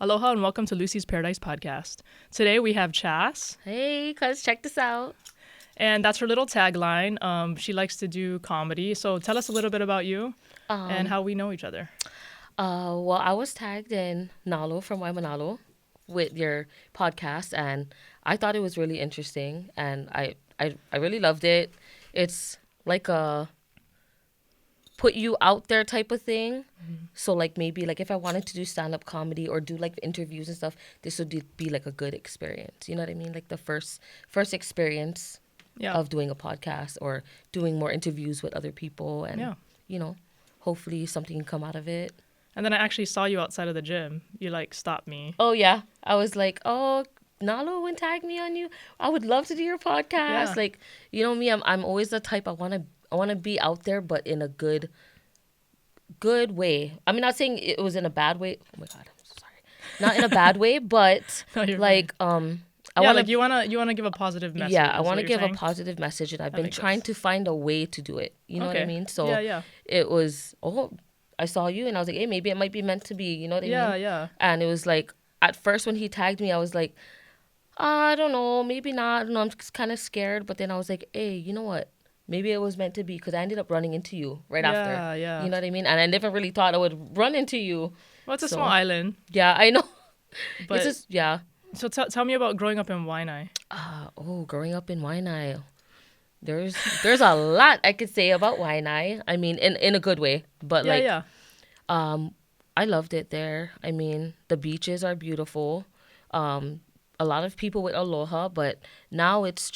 Aloha and welcome to Lucy's Paradise podcast. Today we have Chas, Hey, cuz check this out. and that's her little tagline. She likes to do comedy. So tell us a little bit about you and Um, how we know each other. well, I was tagged in Nalo from Waianae with your podcast, and I thought it was really interesting, and I really loved it. It's like a put you out there type of thing. So like maybe like if I wanted to do stand up comedy or do like interviews and stuff, this would be like a good experience. You know what I mean? Like the first experience Yeah. of doing a podcast or doing more interviews with other people, and Yeah. you know, hopefully something can come out of it. And then I actually saw you outside of the gym. You like stopped me. Oh yeah, I was like, oh, Nalo would tag me on you. I would love to do your podcast. Yeah. Like, you know me, I'm always the type I wanna be out there, but in a good way. I mean, not saying it was in a bad way. Oh my god, I'm so sorry. Not in a bad way, but No, you're like I yeah, want like to. you wanna give a positive message. Yeah, I is want what to you're give a saying? positive message, and I've That been makes trying sense. to find a way to do it. You know what I Okay. mean? So Yeah, yeah. it was, I saw you and I was like, hey, maybe it might be meant to be. You know what I Yeah, mean? yeah. And it was like, at first when he tagged me, I was like, I don't know, maybe not. I don't know, I'm just kind of scared. But then I was like, hey, you know what? Maybe it was meant to be, because I ended up running into you right after. Yeah, yeah. You know what I mean? And I never really thought I would run into you. Well, it's a small So, island. yeah, I know. But It's just, yeah. so tell me about growing up in Waianae. Growing up in Waianae. There's a lot I could say about Waianae. I mean, in a good way. But Yeah, like, yeah. I loved it there. I mean, the beaches are beautiful. Um, a lot of people with Aloha, but now it's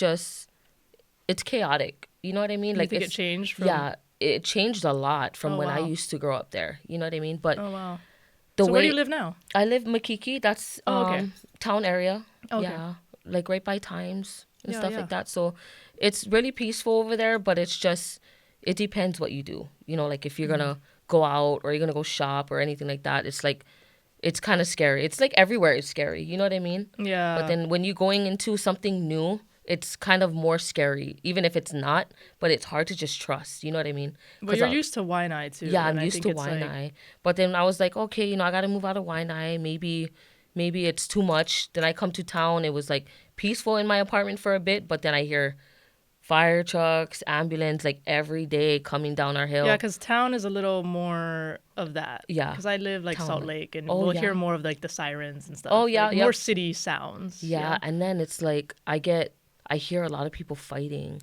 chaotic. You know what I mean? You Like think it it's changed from yeah, it changed a lot from Oh when I wow. used to grow up there. You know what I mean? But Oh wow. the So where do you way live now? I live Makiki, that's Oh, okay. town area. Okay. Yeah, like right by Times and Yeah, stuff yeah. like that. So it's really peaceful over there, but it's just it depends what you do. You know, like if you're gonna go out or you're gonna go shop or anything like that, it's like it's kind of scary. It's like everywhere is scary. You know what I mean? But Yeah. then when you're going into something new, it's kind of more scary, even if it's not. But it's hard to just trust. You know what I mean? But you're used to Waianae too. Yeah, And I'm I used think to it's like Waianae. But then I was like, okay, I got to move out of Waianae. Maybe it's too much. Then I come to town. It was like peaceful in my apartment for a bit, but then I hear fire trucks, ambulance, like every day coming down our yeah, hill. because town is a little more of that. Yeah, Because I live like Salt town. Lake, and Oh we'll hear yeah, more of like the sirens and stuff. oh yeah, Like more yep, city sounds. yeah. Yeah. And then it's like I hear a lot of people fighting,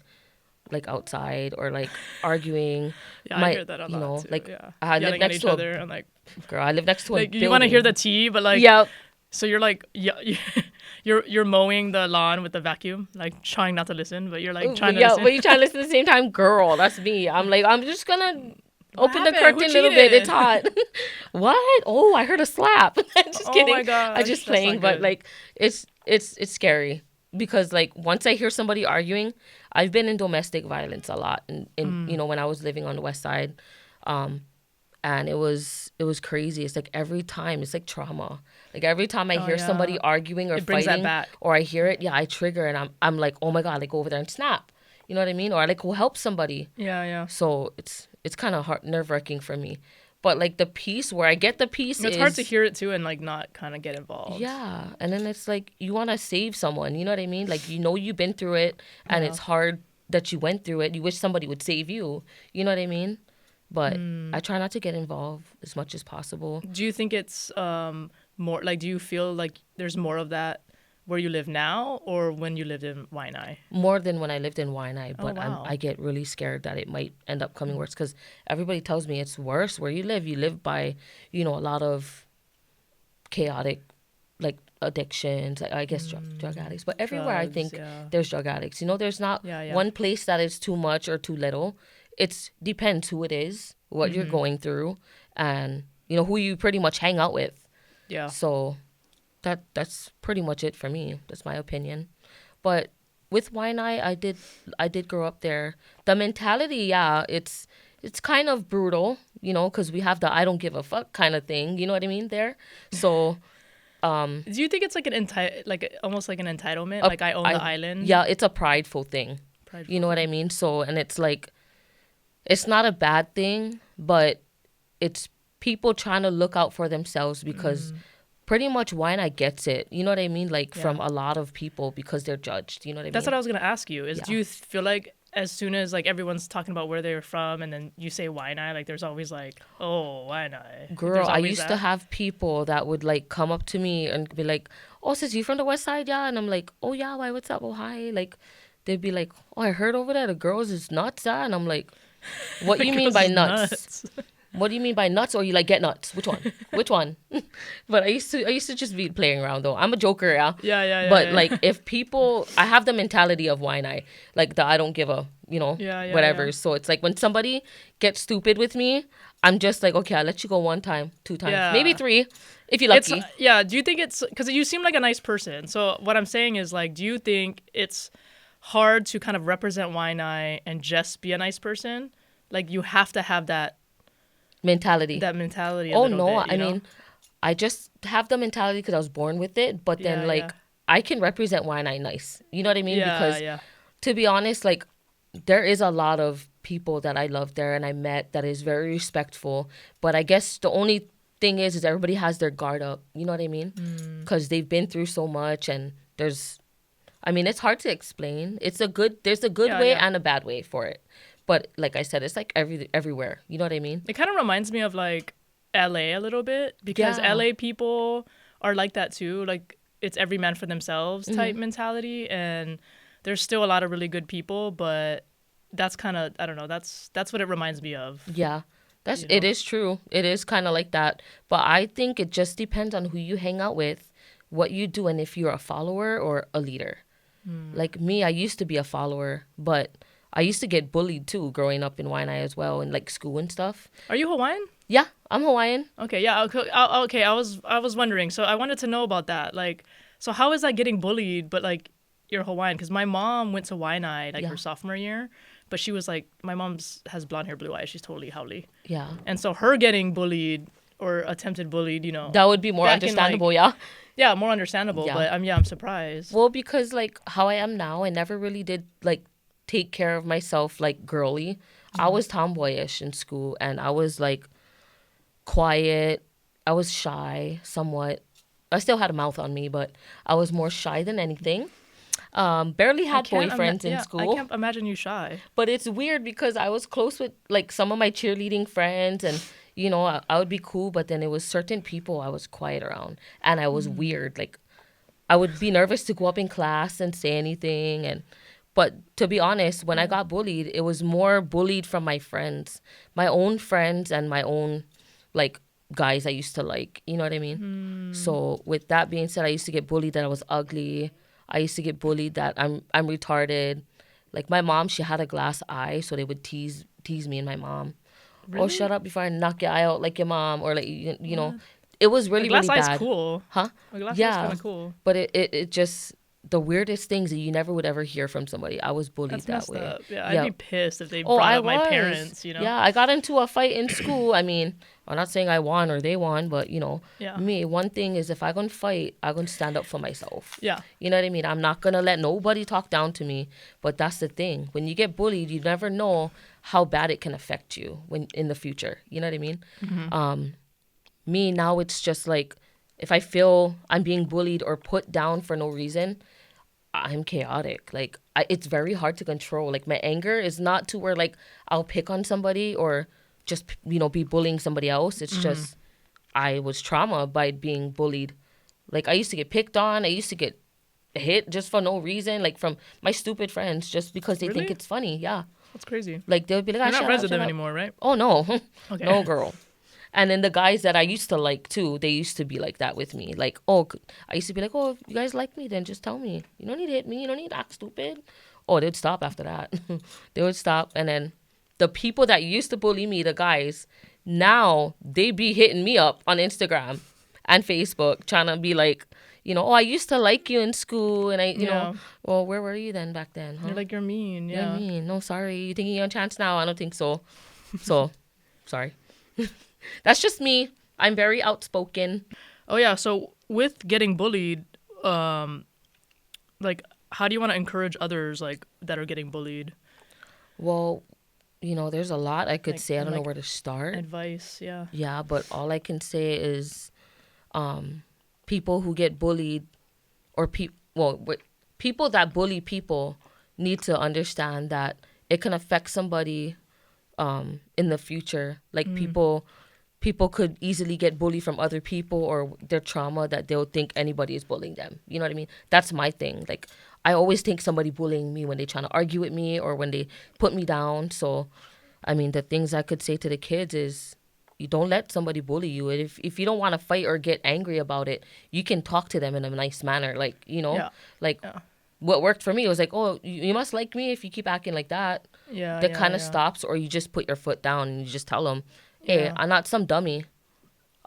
like outside or like arguing. Yeah, I hear that a lot too. Like Yeah. I live Yelling at next each to other and like I live next to a you want to hear building. the tea, but like Yep. so you're like yeah, you're mowing the lawn with the vacuum, like trying not to listen, but you're like trying to Yeah, listen. but you trying to listen at the same time, girl. That's me. I'm like, I'm just gonna What open the happened? Who curtain a little bit. cheated? It's hot. What? Oh, I heard a slap. Just Oh kidding. my gosh, I just that's not playing, but good. like, it's scary because like once I hear somebody arguing, I've been in domestic violence a lot, in when I was living on the west side, and it was crazy. It's like every time it's like trauma. Like every time I Oh hear somebody yeah. arguing or It brings that fighting, back. or I hear it, yeah, I trigger and I'm like, oh my god, like go over there and snap. You know what I mean? Or I like go help somebody. Yeah, yeah. So it's kind of hard, nerve wracking for me. But like the peace where I get the peace It's is hard to hear it too and like not kind of get involved. yeah, and then it's like you want to save someone. You know what I mean? Like you've been through it, and Yeah. it's hard that you went through it. You wish somebody would save you. You know what I mean? But I try not to get involved as much as possible. Do you think it's more like do you feel like there's more of that where you live now or when you lived in Waianae? More than when I lived in Waianae, Oh but wow. I get really scared that it might end up coming worse because everybody tells me it's worse where you live. You live by, a lot of chaotic, like addictions. I guess drug addicts, but everywhere I Drugs, think yeah. there's drug addicts. There's not Yeah, yeah. one place that is too much or too little. It's depends who it is, what you're going through, and who you pretty much hang out with. Yeah. So that's pretty much it for me. That's my opinion. But with Waianae, I did grow up there. The mentality, yeah, it's kind of brutal, because we have the I don't give a fuck kind of thing. You know what I mean there? So Do you think it's like almost like an entitlement? Like I own the island? yeah, it's a prideful thing. Prideful. You know what I mean? So, and it's like, it's not a bad thing, but it's people trying to look out for themselves because pretty much Waianae gets it. You know what I mean? Like Yeah. from a lot of people because they're judged. You know what I That's mean? what I was gonna ask you. Is Yeah. do you feel like as soon as like everyone's talking about where they're from, and then you say Waianae, like there's always like, oh, Waianae. Like, Girl, there's I always used to that. have people that would like come up to me and be like, "Oh, sis, you from the West Side, yeah?" And I'm like, "Oh yeah, why? What's up? Oh hi." Like, they'd be like, "Oh, I heard over there the girls is nuts, ah?" And I'm like, "What The you mean girls by is nuts? nuts. What do you mean by nuts? Or you like get nuts? Which one? Which one?" But I used to just be playing around though. I'm a joker, yeah. Yeah, yeah, yeah, But yeah, like yeah. if people, I have the mentality of Waianae, like the I don't give a, Yeah, yeah, yeah. whatever. So it's like when somebody gets stupid with me, I'm just like, okay, I'll let you go one time, two times, maybe Yeah. three, if you're It's lucky. yeah. Do you think it's because you seem like a nice person? So what I'm saying is like, do you think it's hard to kind of represent Waianae and just be a nice person? Like you have to have Mentality. that mentality a Oh little no, bit, I you know? mean, I just have the mentality because I was born with it. But then Yeah, yeah, like I can represent Waianae nice. You know what I mean? yeah, Because yeah. to be honest, like there is a lot of people that I love there and I met that is very respectful. But I guess the only thing is everybody has their guard up. You know what I mean? Mm. Because they've been through so much and I mean, it's hard to explain. There's a good Yeah, way yeah. and a bad way for it. But like I said, it's like everywhere. You know what I mean? It kind of reminds me of like LA a little bit because Yeah. LA people are like that too. Like it's every man for themselves type Hmm. mentality, and there's still a lot of really good people, but that's kind of I don't know. That's what it reminds me of. Yeah. You It know. is true. It is kind of like that. But I think it just depends on who you hang out with, what you do, and if you're a follower or a leader. Hmm. Like me, I used to be a follower, but I used to get bullied too growing up in Waianae as well, in like school and stuff. Are you Hawaiian? Yeah, I'm Hawaiian. Okay, yeah. Okay, okay. I was wondering. So I wanted to know about that. Like, so how is that getting bullied? But like, you're Hawaiian because my mom went to Waianae like her Yeah, sophomore year, but she was like, my mom's has blonde hair, blue eyes. She's totally haole. yeah. And so her getting bullied or attempted bullied, you know, That would be more that can like, understandable, yeah. yeah, more understandable. Yeah. But yeah, I'm surprised. Well, because like how I am now, I never really did like take care of myself like girly. I was tomboyish in school and I was like quiet. I was shy somewhat. I still had a mouth on me, but I was more shy than anything. Barely I had can't, boyfriends in yeah, I school, can't imagine you shy. but it's weird because I was close with like some of my cheerleading friends and I would be cool, but then it was certain people I was quiet around and I was weird. Like I would be nervous to go up in class and say anything but to be honest, when I Yeah. got bullied, it was more bullied from my friends, my own friends and my own like guys I used to like, you know what I mean? Hmm. So with that being said, I used to get bullied that I was ugly. I used to get bullied that I'm retarded. Like my mom, she had a glass eye, so they would tease me and my mom. Oh, shut Really? up before I knock your eye out like your mom, or like What? it was A really glass really eye's bad, cool. huh? A glass eye's kind Yeah, of cool. but it just the weirdest things that you never would ever hear from somebody. I was bullied That's that messed way. up. Yeah, I'd Yeah. be pissed if they Oh, brought I up my was. parents, you know? Yeah, I got into a fight in school. I mean, I'm not saying I won or they won, but Yeah. me, one thing is if I gonna fight, I gonna stand up for myself. Yeah. You know what I mean? I'm not gonna let nobody talk down to me. But that's the thing. When you get bullied, you never know how bad it can affect you when in the future. You know what I mean? Hmm. Me now, it's just like if I feel I'm being bullied or put down for no reason, I'm chaotic. Like it's very hard to control. Like my anger is not to where like I'll pick on somebody or just be bullying somebody else. It's Hmm. just I was trauma by being bullied. Like I used to get picked on. I used to get hit just for no reason, like from my stupid friends, just because they think Really? it's funny. Yeah, That's crazy. like they'll be like, "Ah, You're not shut friends up, with shut them up." anymore, right? Oh no, Okay. no girl. And then the guys that I used to like too, they used to be like that with me. Like, oh, I used to be like, oh, if you guys like me, then just tell me. You don't need to hit me. You don't need to act stupid. Oh, they'd stop after that. They would stop. And then the people that used to bully me, the guys, now they be hitting me up on Instagram and Facebook trying to be like, oh, I used to like you in school. And Yeah. well, where were you then back then, You're huh? like, you're mean. You're Yeah. mean. No, sorry. You thinking you're on chance now? I don't think so. So, sorry. That's just me. I'm very outspoken. Oh, yeah. So with getting bullied, um, like, how do you want to encourage others, like, that are getting bullied? Well, there's a lot I could Like, say. I and don't know like where to start. advice. Yeah. Yeah, but all I can say is people who get bullied or people that bully people need to understand that it can affect somebody in the future. Like people could easily get bullied from other people or their trauma that they'll think anybody is bullying them. You know what I mean? That's my thing. Like I always think somebody bullying me when they're trying to argue with me or when they put me down. So, I mean, the things I could say to the kids is you don't let somebody bully you. And if you don't want to fight or get angry about it, you can talk to them in a nice manner. Like, Yeah. like Yeah. what worked for me was like, oh, you must like me if you keep acting like that. Yeah. That Yeah, kind of yeah. stops, or you just put your foot down and you just tell them, hey, Yeah. I'm not some dummy.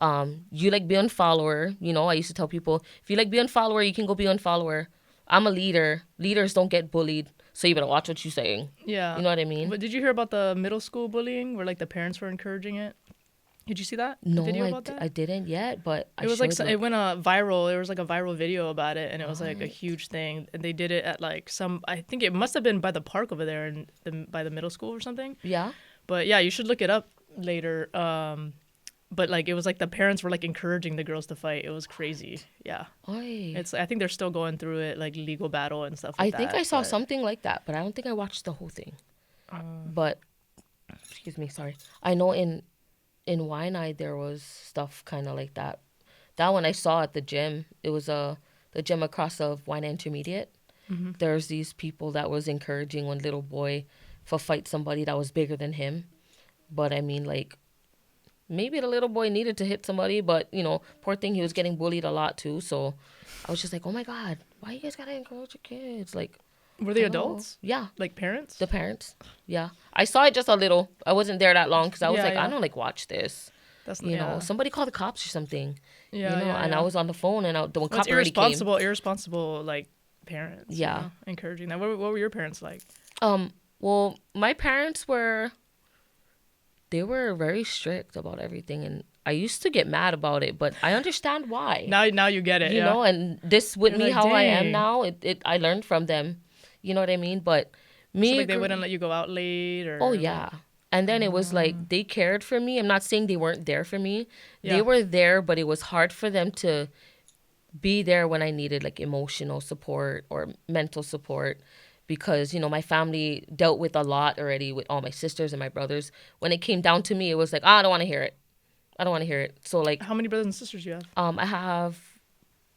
You like be unfollower. I used to tell people, if you like be unfollower, you can go be unfollower. I'm a leader. Leaders don't get bullied, so you better watch what you're saying. Yeah. You know what I mean? But did you hear about the middle school bullying where like the parents were encouraging it? Did you see that? No, The video about that? I didn't yet, but It was like it went viral. There was like a viral video about it, and it was like a huge thing. And they did it at like I think it must have been by the park over there, by the middle school or something. Yeah. But yeah, you should look it up later. But like it was like the parents were like encouraging the girls to fight. It was crazy. Yeah. Oy. I think they're still going through it, like legal battle and stuff I like that. think I saw but- something like that, but I don't think I watched the whole thing. But excuse me, sorry. I know in Waianae there was stuff kind of like that. That one I saw at the gym. It was the gym across of Waianae Intermediate. There's these people that was encouraging one little boy to fight somebody that was bigger than him. But I mean, like, maybe the little boy needed to hit somebody, but poor thing, he was getting bullied a lot too. So I was just like, oh my God, why you guys gotta encourage your kids? Like, Were they hello? adults? Yeah. Like parents? The parents. Yeah. I saw it just a little. I wasn't there that long because I was Yeah, like, yeah. I don't like watch this. That's Somebody call the cops or something. Yeah, yeah, and yeah. I was on the phone and the Well, cop it's already came. irresponsible like parents. Yeah. Encouraging that. What were your parents like? Well, my parents were very strict about everything, and I used to get mad about it, but I understand why. Now you get it. Yeah. And this with You're me like, how I am dang. now, I learned from them. You know what I mean? But me, So like they wouldn't let you go out late or. oh yeah. And then it was like they cared for me. I'm not saying they weren't there for me. Yeah. They were there, but it was hard for them to be there when I needed like emotional support or mental support, because my family dealt with a lot already with all my sisters and my brothers. When it came down to me, it was like, I don't want to hear it. I don't want to hear it. So like, How many brothers and sisters do you have? I have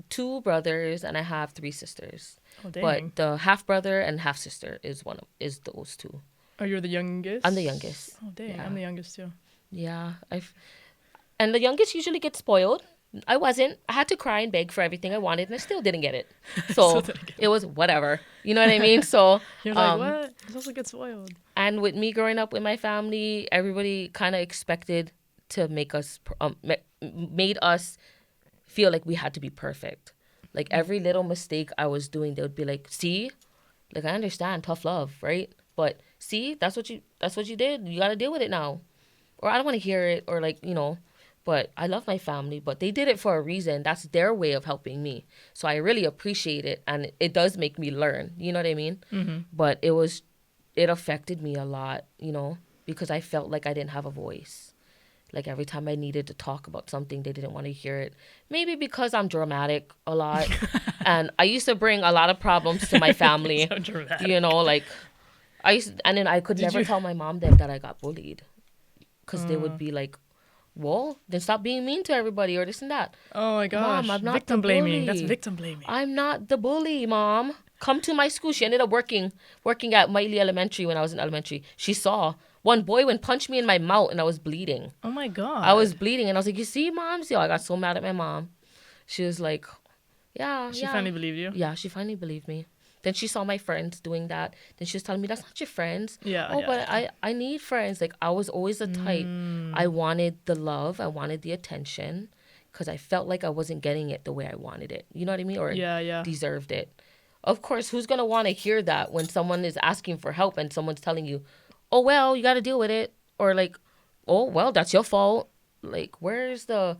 2 brothers and I have 3 sisters. Oh dang. But the half brother and half sister is those 2. Oh, you're the youngest? I'm the youngest. Oh dang, Yeah. I'm the youngest too. Yeah, and the youngest usually gets spoiled. I wasn't. I had to cry and beg for everything I wanted, and I still didn't get it. So it was whatever. You know what I mean? So You're like, what? You're supposed to get spoiled. and with me growing up with my family, everybody kind of expected to make us made us feel like we had to be perfect. Like every little mistake I was doing, they would be like, "See, like I understand tough love, right? But see, that's what you did. You got to deal with it now." Or I don't want to hear it, or like, but I love my family, but they did it for a reason. That's their way of helping me. So I really appreciate it, and it does make me learn. You know what I mean? Mm-hmm. But it affected me a lot, because I felt like I didn't have a voice. Like every time I needed to talk about something, they didn't want to hear it. Maybe because I'm dramatic a lot, and I used to bring a lot of problems to my family. So dramatic. Like and then I could never you- tell my mom that I got bullied, because they would be like, well, then stop being mean to everybody or this and that. Oh my gosh. Mom, I'm not victim the blaming. That's bully. victim blaming. I'm not the bully, Mom. Come to my school. She ended up working at Miley Elementary when I was in elementary. She saw one boy went punch me in my mouth and I was bleeding. Oh my god. I was bleeding and I was like, you see, Mom? See, I got so mad at my mom. She was like, yeah. She finally believed you. Yeah, she finally believed me. Then she saw my friends doing that. Then she was telling me, that's not your friends. Yeah. Oh, yeah, but yeah. I need friends. Like, I was always the type. I wanted the love. I wanted the attention, because I felt like I wasn't getting it the way I wanted it. You know what I mean? Or Yeah. deserved it. Of course, who's going to want to hear that when someone is asking for help and someone's telling you, oh, well, you got to deal with it. Or like, oh, well, that's your fault. Like, where's the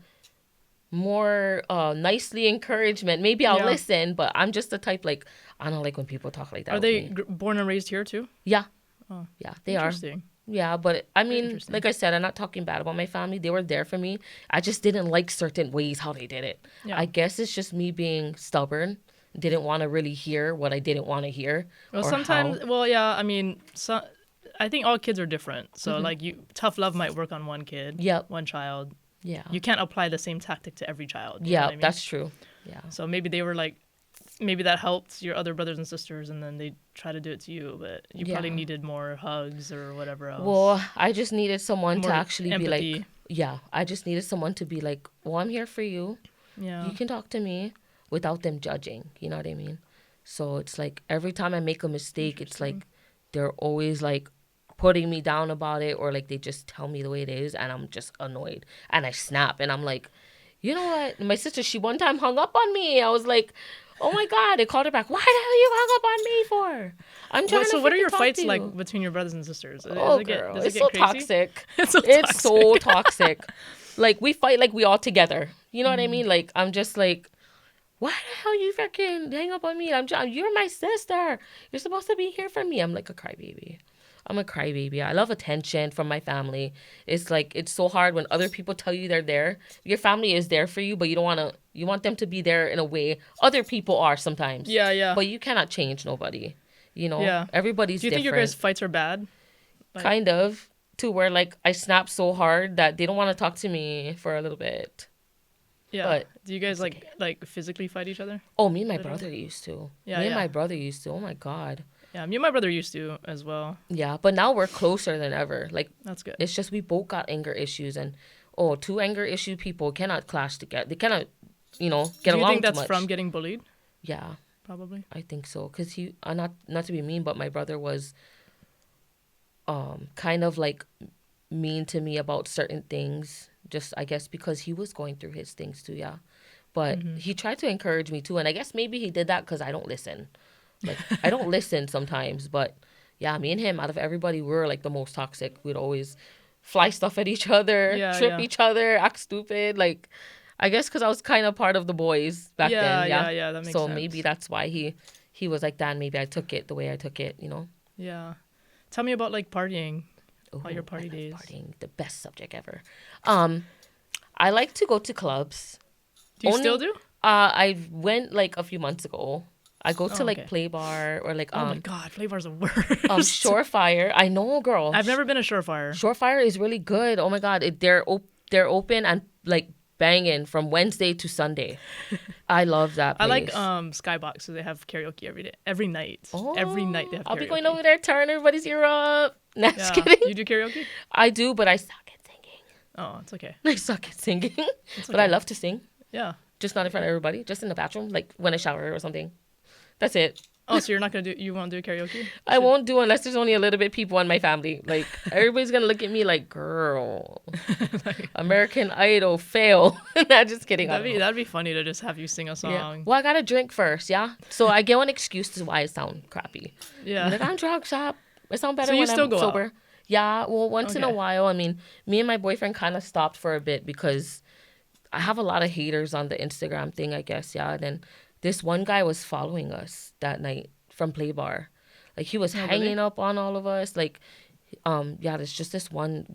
more nicely encouragement? Maybe I'll Yeah. listen, but I'm just the type, like, I don't like when people talk like that. Are with they me. born and raised here too? Yeah. Oh, Yeah, they are. interesting. Yeah, but I mean, Interesting. like I said, I'm not talking bad about my family. They were there for me. I just didn't like certain ways how they did it. Yeah. I guess it's just me being stubborn. Didn't want to really hear what I didn't want to hear Well, or sometimes, how. well, yeah, I mean, I think all kids are different. So, Mm-hmm. like, tough love might work on one kid, Yep. one child. Yeah. You can't apply the same tactic to every child. You know Yeah, what I mean? that's true. Yeah. So maybe they were like, maybe that helped your other brothers and sisters, and then they try to do it to you, but you probably Yeah. needed more hugs or whatever else. Well, I just needed someone to More actually be like, empathy. yeah, I just needed someone to be like, well, I'm here for you. Yeah. You can talk to me without them judging. You know what I mean? So it's like every time I make a mistake, it's Interesting. like they're always like putting me down about it, or like they just tell me the way it is, and I'm just annoyed and I snap and I'm like, you know what? My sister, she one time hung up on me. I was like, oh my God. I called her back. Why the hell you hung up on me for? I'm trying So to what are freaking your talk fights to like you. between your brothers and sisters? Oh, girl. Does it It's get so crazy? toxic. It's so It's toxic. so toxic. Like, we fight like we all together. You know what I Mm. mean? Like, I'm just like, why the hell you freaking hang up on me? You're my sister. You're supposed to be here for me. I'm like a crybaby. I'm a crybaby. I love attention from my family. It's like, it's so hard when other people tell you they're there. Your family is there for you, but you want them to be there in a way other people are sometimes. Yeah, yeah. But you cannot change nobody. You know, Yeah. everybody's Do you think your different. guys' fights are bad? Like, Kind of, to where like I snap so hard that they don't want to talk to me for a little bit. yeah. But Do you guys it's okay. like physically fight each other? Oh, me and my Little? brother used to. Yeah, Me and yeah. my brother used to. Oh my God. Yeah, me and my brother used to as well. Yeah, but now we're closer than ever. Like, That's good. it's just we both got anger issues, and two anger issue people cannot clash together. They cannot, get Do you along think that's too much. from getting bullied? Yeah, Probably. I think so. Cause not to be mean, but my brother was, kind of like mean to me about certain things. Just I guess because he was going through his things too. Yeah, but Mm-hmm. he tried to encourage me too, and I guess maybe he did that because I don't listen. Like, I don't listen sometimes, but yeah, me and him, out of everybody, we were like the most toxic. We'd always fly stuff at each other, Yeah, trip yeah. each other, act stupid. Like, I guess because I was kind of part of the boys back Yeah, then. Yeah, yeah. That makes so sense. maybe that's why he was like that. And maybe I took it the way I took it. Yeah. Tell me about like partying. All your Ooh, party I love days. partying, the best subject ever. I like to go to clubs. Do you Only- still do? I went like a few months ago. I go to Oh, like okay. Play Bar or like Oh my God, flavors the worst. Surefire. I know, girl. I've never been a Surefire. Surefire is really good. Oh my God, they're open and like banging from Wednesday to Sunday. I love that I place. like Skybox, so they have karaoke every night. Oh, Every night they have karaoke. I'll be going over there, turn everybody's ear up. No, just Yeah. kidding. You do karaoke? I do, but I suck at singing. Oh, it's okay. I suck at singing, It's but I okay. love to sing. Yeah. Just not in front of everybody. Just in the bathroom, like when I shower or something. That's it. Oh, so you won't do karaoke? I won't do unless there's only a little bit people in my family. Like, everybody's gonna look at me like, girl, American Idol fail. Not just kidding. I don't know. That'd be funny to just have you sing a Yeah. song. Well, I gotta drink first, yeah. So I get one excuse to why I sound crappy. Yeah. Like, I'm drunk, stop. I sound better So you when still I'm go out? sober. Yeah. Well, once in a Okay. while. I mean, me and my boyfriend kind of stopped for a bit because I have a lot of haters on the Instagram thing, I guess. Yeah. And then this one guy was following us that night from Play Bar. Like, he was Oh, hanging really? up on all of us. Like, yeah, there's just this one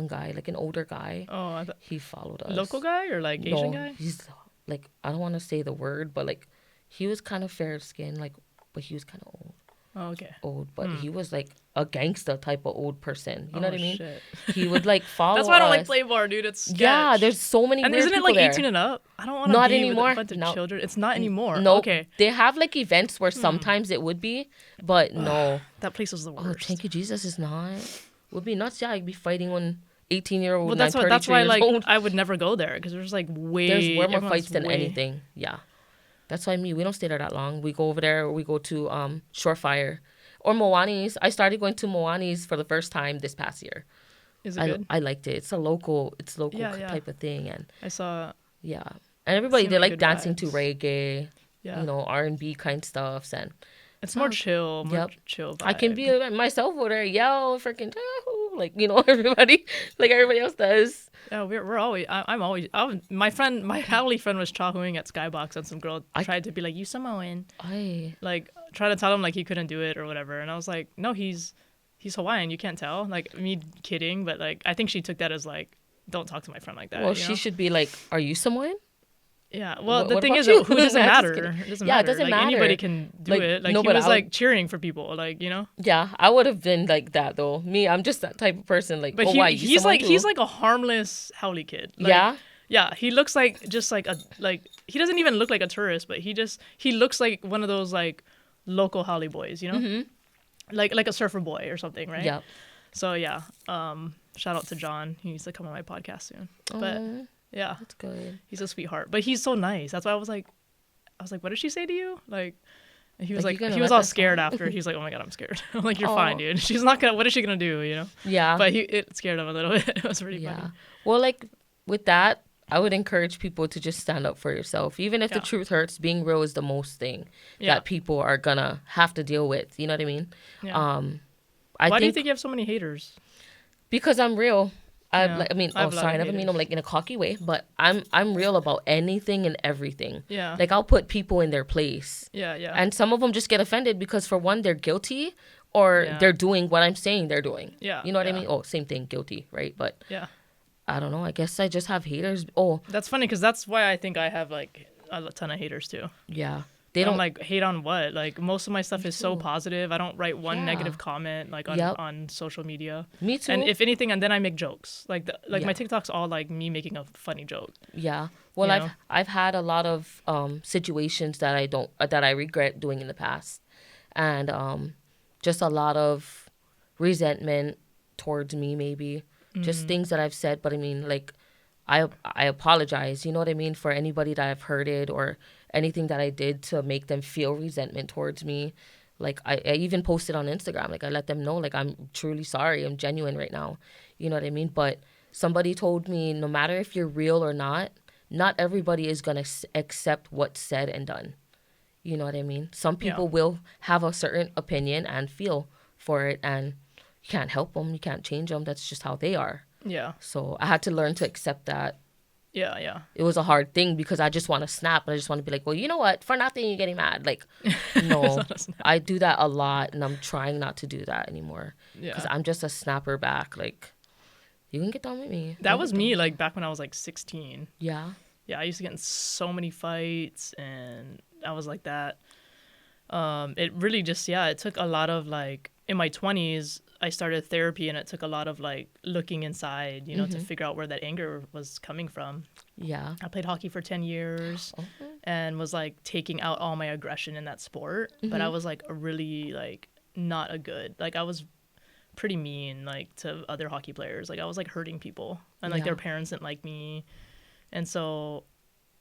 guy, like an older guy. Oh, He followed us. local guy or like Asian No, guy? he's like, I don't want to say the word, but like, he was kind of fair skinned, like, but he was kind of Oh, okay. but he was like a gangster type of old person. You know Oh, what I mean? shit. He would like follow That's why I don't like us. Play Bar, dude. It's sketch. Yeah, there's so many And weird isn't it people like there. 18 and up? I don't want to Not be anymore. with a bunch of No. children. It's not anymore. No, Okay. they have like events where sometimes it would be, but no. That place was the Oh, worst. thank you, Jesus is not. Would be nuts. Yeah, I'd be fighting when 18-year-old. Well, that's why like I would never go there because there's like way There's way more everyone's fights than way- anything. Yeah. That's why we don't stay there that long. We go over there or we go to Shorefire or Moani's. I started going to Moani's for the first time this past year. Is it good? I liked it. It's local Yeah, yeah. type of thing, and I saw. yeah. And everybody Seemed they like like good dancing to vibes. reggae, Yeah. R&B kind stuffs, and It's more chill. More Yep. chill. I can vibe. be myself over there, yell freaking like everybody like everybody else does. Yeah, we're always. I'm always. My Howley friend was chahooing at Skybox, and some girl tried to be like, "You Samoan," like try to tell him like he couldn't do it or whatever, and I was like, "No, he's he's Hawaiian. You can't tell. Like, me kidding, but like, I think she took that as like, don't talk to my friend like that. Well, you she know? should be like, are you Samoan? Yeah. Well, What, the what thing about is, you? who doesn't I'm just matter? kidding. It doesn't Yeah, it matter. doesn't Like, matter. anybody can do Like, it. Like, no, he but was I like cheering for people. Like, you know. Yeah, I would have been like that though. Me, I'm just that type of person. Like, But oh, why you he's Samoan like too? he's like a harmless haole kid. Like, Yeah? Yeah, he looks like just like a like he doesn't even look like a tourist, but he looks like one of those like local haole boys, you know? Like a surfer boy or something, right? Yep. So yeah, shout out to John. He needs to come on my podcast soon. But Oh, yeah, that's good. he's a sweetheart. But he's so nice. That's why I was like, what did she say to you? Like, and he was Like, like, you gonna he was let all that scared slide? after. He's like, oh my god, I'm scared. I'm like, you're Oh. fine, dude. She's not gonna. What is she gonna do? You know? Yeah. But it scared him a little bit. It was pretty Yeah. funny. Well, like with that, I would encourage people to just stand up for yourself. Even if the Yeah. truth hurts, being real is the most thing Yeah. that people are gonna have to deal with. You know what I mean? Yeah. I Why do you think think you have so many haters? because I'm real. Yeah. I mean, I have a lot sorry, I of never mean haters. I'm like in a cocky way, but I'm real about anything and everything. Yeah. Like I'll put people in their place. Yeah. Yeah. And some of them just get offended because for one, they're guilty or Yeah. they're doing what I'm saying they're doing. Yeah, You know what I yeah. mean? Oh, same thing, guilty, right? But Yeah. I don't know. I guess I just have haters. Oh, That's funny because that's why I think I have like a ton of haters too. yeah. They I'm don't like, hate on what? Like, most of my stuff is so too. positive. I don't write one Yeah. negative comment like on, Yep. on social media. Me too. And if anything, and then I make jokes. Like my Yeah. TikTok's all like me making a funny joke. Yeah. Well, You know? I've had a lot of situations that I regret doing in the past, and just a lot of resentment towards me, maybe just things that I've said. But I mean, like, I apologize. You know what I mean, for anybody that I've hurted or anything that I did to make them feel resentment towards me. Like I even posted on Instagram. Like I let them know, like I'm truly sorry. I'm genuine right now. You know what I mean? But somebody told me, no matter if you're real or not everybody is gonna accept what's said and done. You know what I mean? Some people will have a certain opinion and feel for it, and you can't help them. You can't change them. That's just how they are. Yeah. So I had to learn to accept that. Yeah. Yeah. It was a hard thing because I just want to snap and I just want to be like, well, you know what? For nothing, you're getting mad. Like, no, I do that a lot, and I'm trying not to do that anymore because Yeah. I'm just a snapper back. Like, you can get done with me. That was me like back when I was like 16. Yeah. Yeah, I used to get in so many fights, and I was like that. It really just, it took a lot of like, in my 20s, I started therapy, and it took a lot of like looking inside, you know, to figure out where that anger was coming from. Yeah. I played hockey for 10 years and was like taking out all my aggression in that sport. But I was like a really like not a good, like I was pretty mean like to other hockey players. Like I was like hurting people, and like Yeah. their parents didn't like me. And so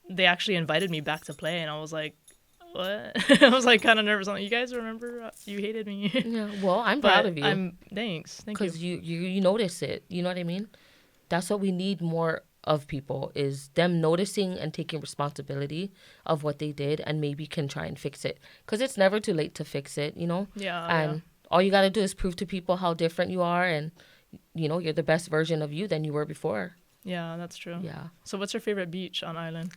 they actually invited me back to play, and I was like, what? I was like kind of nervous. I'm like, you guys remember you hated me? Yeah. Well, I'm But proud of you. Thanks. Thank you. Because you notice it. You know what I mean? That's what we need more of people, is them noticing and taking responsibility of what they did, and maybe can try and fix it. Because it's never too late to fix it, you know? Yeah. And all you got to do is prove to people how different you are, and, you know, you're the best version of you than you were before. Yeah, that's true. Yeah. So what's your favorite beach on island?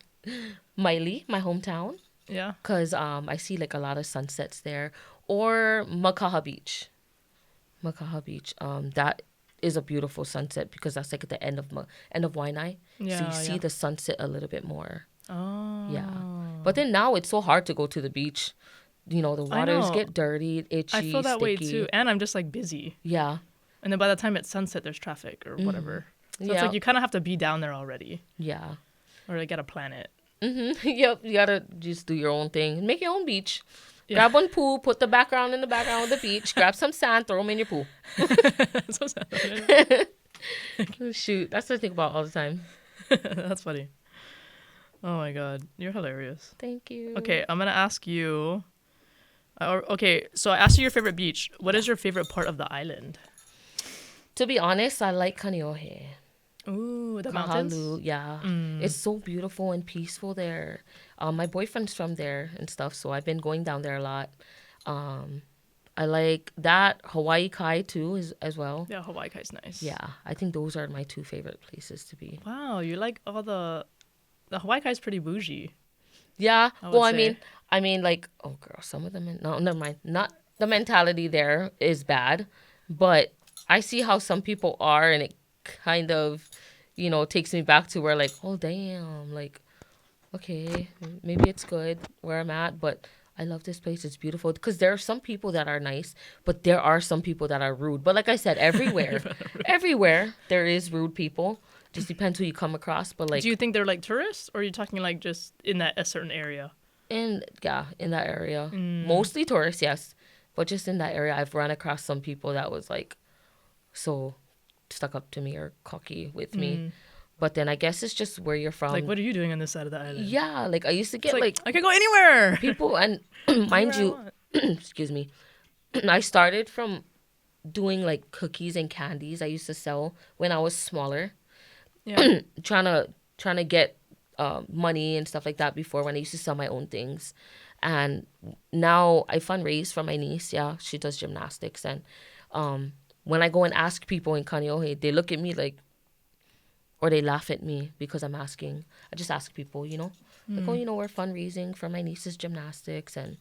Miley, my hometown, Yeah. because I see like a lot of sunsets there. Or Makaha Beach. Makaha Beach. That is a beautiful sunset because that's like at the end of Waianae. So Yeah, you see yeah. the sunset a little bit more. Oh. Yeah. But then now it's so hard to go to the beach. You know, the waters know. get dirty, itchy, I feel that sticky. way too. And I'm just like busy. Yeah. And then by the time it's sunset, there's traffic or whatever. So it's Yeah. like you kind of have to be down there already, Yeah. or like gotta plan it. Yep. You gotta just do your own thing. Make your own beach. Yeah. Grab one pool, put the background in the background of the beach, grab some sand, throw them in your pool. So sad. Shoot. That's what I think about all the time. That's funny. Oh my god, you're hilarious. Thank you. Okay, I'm gonna ask you. Okay, so I asked you your favorite beach. What is your favorite part of the island? To be honest, I like Kaneohe. Ooh, the mountains. Kahalu, yeah. It's so beautiful and peaceful there. My boyfriend's from there and stuff, so I've been going down there a lot. I like that. Hawaii Kai too, as well. Yeah, Hawaii Kai's nice. Yeah, I think those are my two favorite places to be. Wow, you like all the Hawaii Kai's pretty bougie. Yeah. I Well, would I mean, like, oh girl, some of them. No, never mind. Not the mentality there is bad. But I see how some people are, and it kind of, takes me back to where like, oh damn, like, okay, maybe it's good where I'm at, but I love this place. It's beautiful. Because there are some people that are nice, but there are some people that are rude. But like I said, everywhere there is rude people. Just depends who you come across. But Do you like think they're like tourists, or are you talking like just in that a certain area? in that area, Mm. mostly tourists, yes. But just in that area, I've run across some people that was like so stuck up to me or cocky with me. Mm. But then I guess it's just where you're Like, from. what are you doing on this side of the island? Yeah, like I used to It's get like like I could go anywhere, people and anywhere mind I you, want. excuse me, I started from doing like cookies and candies I used to sell when I was smaller, Yeah. trying to get money and stuff like that before when I used to sell my own things. And now I fundraise for my niece. Yeah, she does gymnastics. And when I go and ask people in Kaneohe, they look at me like, or they laugh at me because I'm asking. I just ask people, like, oh, Mm. we're fundraising for my niece's gymnastics and,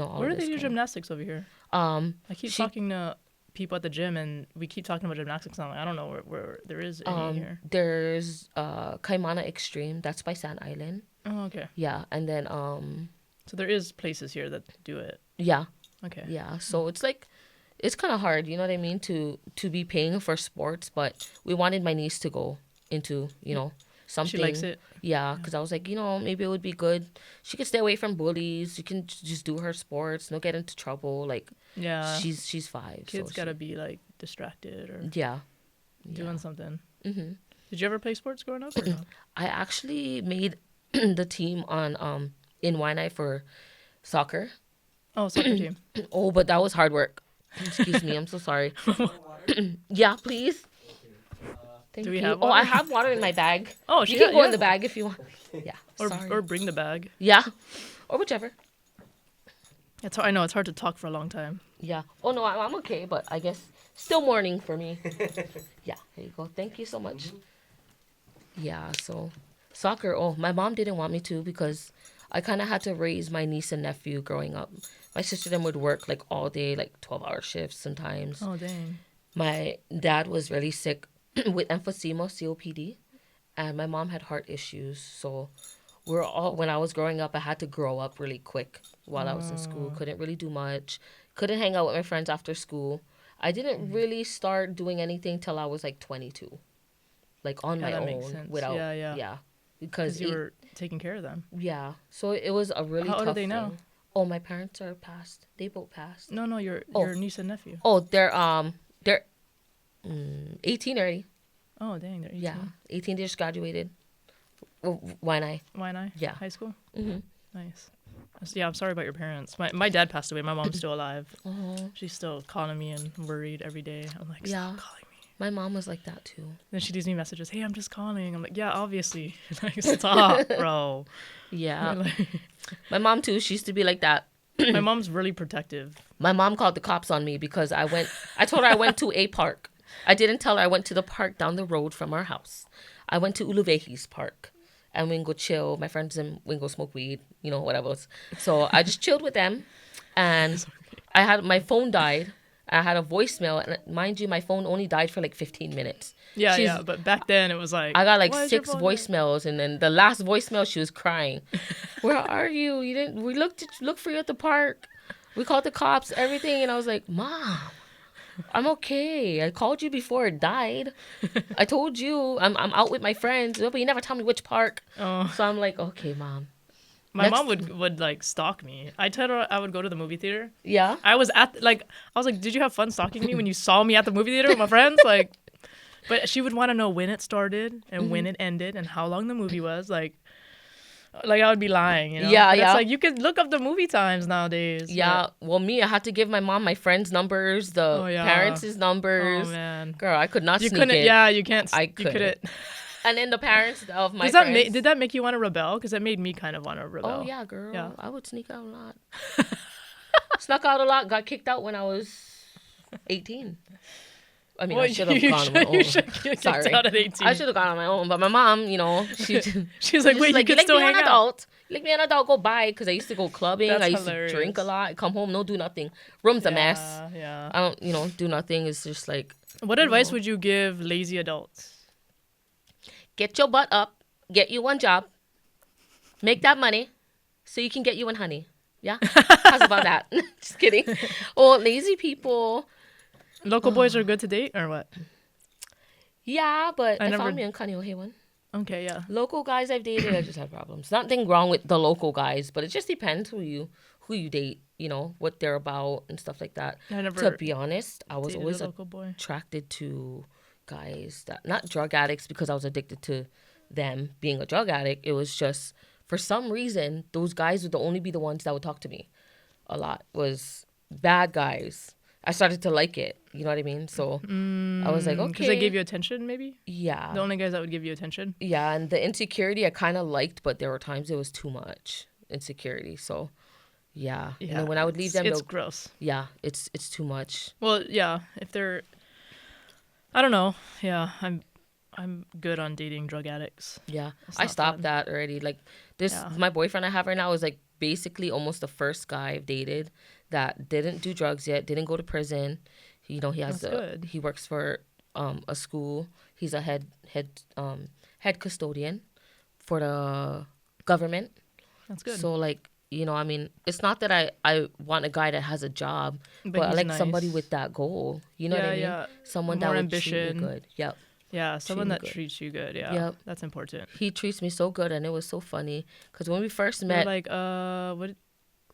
all Where of do they this do kind gymnastics over here? of. I keep She talking to people at the gym, and we keep talking about gymnastics. And I'm like, I don't know where there is any here. There's Kaimana Extreme. That's by Sand Island. Oh, okay. Yeah, and then So there is places here that do it. yeah, Okay. yeah. So it's like it's kind of hard, you know what I mean, to be paying for sports, but we wanted my niece to go into, She likes something. it. Yeah, because I was like, maybe it would be good. She could stay away from bullies. She can just do her sports, not get into trouble. Like Yeah. she's 5, Kids so gotta be like distracted or yeah, doing yeah. something. hmm Did you ever play sports growing up or no? I actually made the team on in Waianae for soccer. Oh, soccer team. Oh, but that was hard work. Excuse me, I'm so sorry. Yeah, please. Do Thank we you. have Oh, I water? have water in my bag. Oh, You she can got go in yeah. the bag if you want. Yeah, Or sorry. bring the bag. Yeah, or whichever. I know it's hard to talk for a long time. Yeah. Oh no, I'm okay, but I guess still morning for me. Yeah, here you go. Thank you so much. Yeah, so soccer. Oh, my mom didn't want me to because I kind of had to raise my niece and nephew growing up. My sister then would work like all day, like 12-hour shifts sometimes. Oh dang. My dad was really sick with emphysema, COPD, and my mom had heart issues. So when I was growing up, I had to grow up really quick while I was in school. Couldn't really do much. Couldn't hang out with my friends after school. I didn't really start doing anything till I was like 22, like on Yeah, my that makes own sense. without, Yeah. yeah, because Because you were taking care of them. yeah. So it was a really How old tough are they now? thing. Oh, my parents are passed. They both passed. No, Oh, your niece and nephew. oh, they're 18 already. Oh dang, they're 18. Yeah, 18. They just graduated. Waianae. Waianae? Yeah. High school? Mm-hmm. Nice. Yeah, I'm sorry about your parents. My dad passed away. My mom's still alive. Oh, She's still calling me and worried every day. I'm like, yeah. stop calling me. My mom was like that too. Then she leaves me messages. Hey, I'm just calling. I'm like, yeah, obviously. Like, stop, bro. Yeah. Like, My mom too. She used to be like that. my mom's really protective. My mom called the cops on me because I told her I went to a park. I didn't tell her I went to the park down the road from our house. I went to Uluvehi's park. And we can go chill. My friends and we can go smoke weed, whatever. So I just chilled with them. And my phone died. I had a voicemail. And mind you, my phone only died for like 15 minutes. Yeah. But back then it was like, I got like "Why is your 6 phone voicemails. And then the last voicemail, she was crying. Where are you? We looked for you at the park. We called the cops, everything. And I was like, Mom, I'm okay. I called you before it died. I told you I'm out with my friends, but you never tell me which park. Oh. So I'm like, okay, Mom. My mom would like stalk me. I told her I would go to the movie theater. Yeah. I was like, did you have fun stalking me when you saw me at the movie theater with my friends? Like, but she would want to know when it started and when it ended and how long the movie was. Like I would be lying, Yeah, but yeah. It's like you could look up the movie times nowadays. Yeah. Well, me, I had to give my mom my friends' numbers, the parents' numbers. Oh man, Girl, I could not you sneak couldn't. it. Yeah, you can't. I You couldn't. And then the parents of my friends. Did that make you want to rebel? Because that made me kind of want to rebel. Oh yeah, girl. Yeah. I would sneak out a lot. Snuck out a lot. Got kicked out when I was 18. I mean, Well, I should have you gone on my should- you own. should get kicked Sorry. out at 18. I should have gone on my own. But my mom, She's she's like, wait, you like, can let still me an hang out. adult. Let me an adult, go buy. Because I used to go clubbing. That's I used to drink a hilarious. lot. Come home, no do nothing. Room's a mess. Yeah. I don't, do nothing. It's just like, What advice would you give lazy adults? get your butt up, get you one job, make that money so you can get you one honey. Yeah? How's about that? Just kidding. Or lazy people. Local boys are good to date or what? Yeah, but I never- found me on Kanye O'Hawan. Okay, yeah. Local guys I've dated, I just had problems. Nothing wrong with the local guys, but it just depends who you date, what they're about and stuff like that. I never To be honest, I was dated always a local boy. attracted to guys that, not drug addicts because I was addicted to them being a drug addict. It was just, for some reason, those guys would only be the ones that would talk to me a lot. Was bad guys. I started to like it. You know what I mean? So I was like, okay. Because they gave you attention, maybe? Yeah. The only guys that would give you attention? Yeah, and the insecurity I kind of liked, but there were times it was too much insecurity. So, yeah. And then when I would leave them, it's gross. yeah, it's too much. Well, yeah, if they're, I don't know. Yeah, I'm good on dating drug addicts. Yeah, It's I not stopped fun. that already. Like this, Yeah. my boyfriend I have right now is like basically almost the first guy I've dated that didn't do drugs yet, didn't go to prison. He has That's good. he works for a school. He's a head custodian for the government. That's good. So like, I mean, it's not that I want a guy that has a job, but I he's like somebody nice. with that goal. You know what I mean? Yeah. Someone More that would treat ambition. me good. Yep. Yeah, someone me that good. treats you good. Yeah, Yep. that's important. He treats me so good, and it was so funny because when we first You're met, like, what?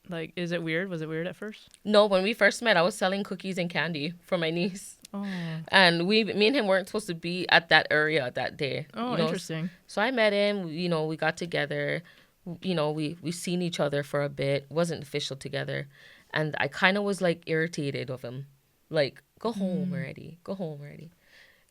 Like, is it weird? Was it weird at first? no, when we first met, I was selling cookies and candy for my niece, Oh, and me and him weren't supposed to be at that area that day. oh, interesting. So I met him. We got together. We seen each other for a bit. Wasn't official together, and I kind of was like irritated of him, like go home already, go home already,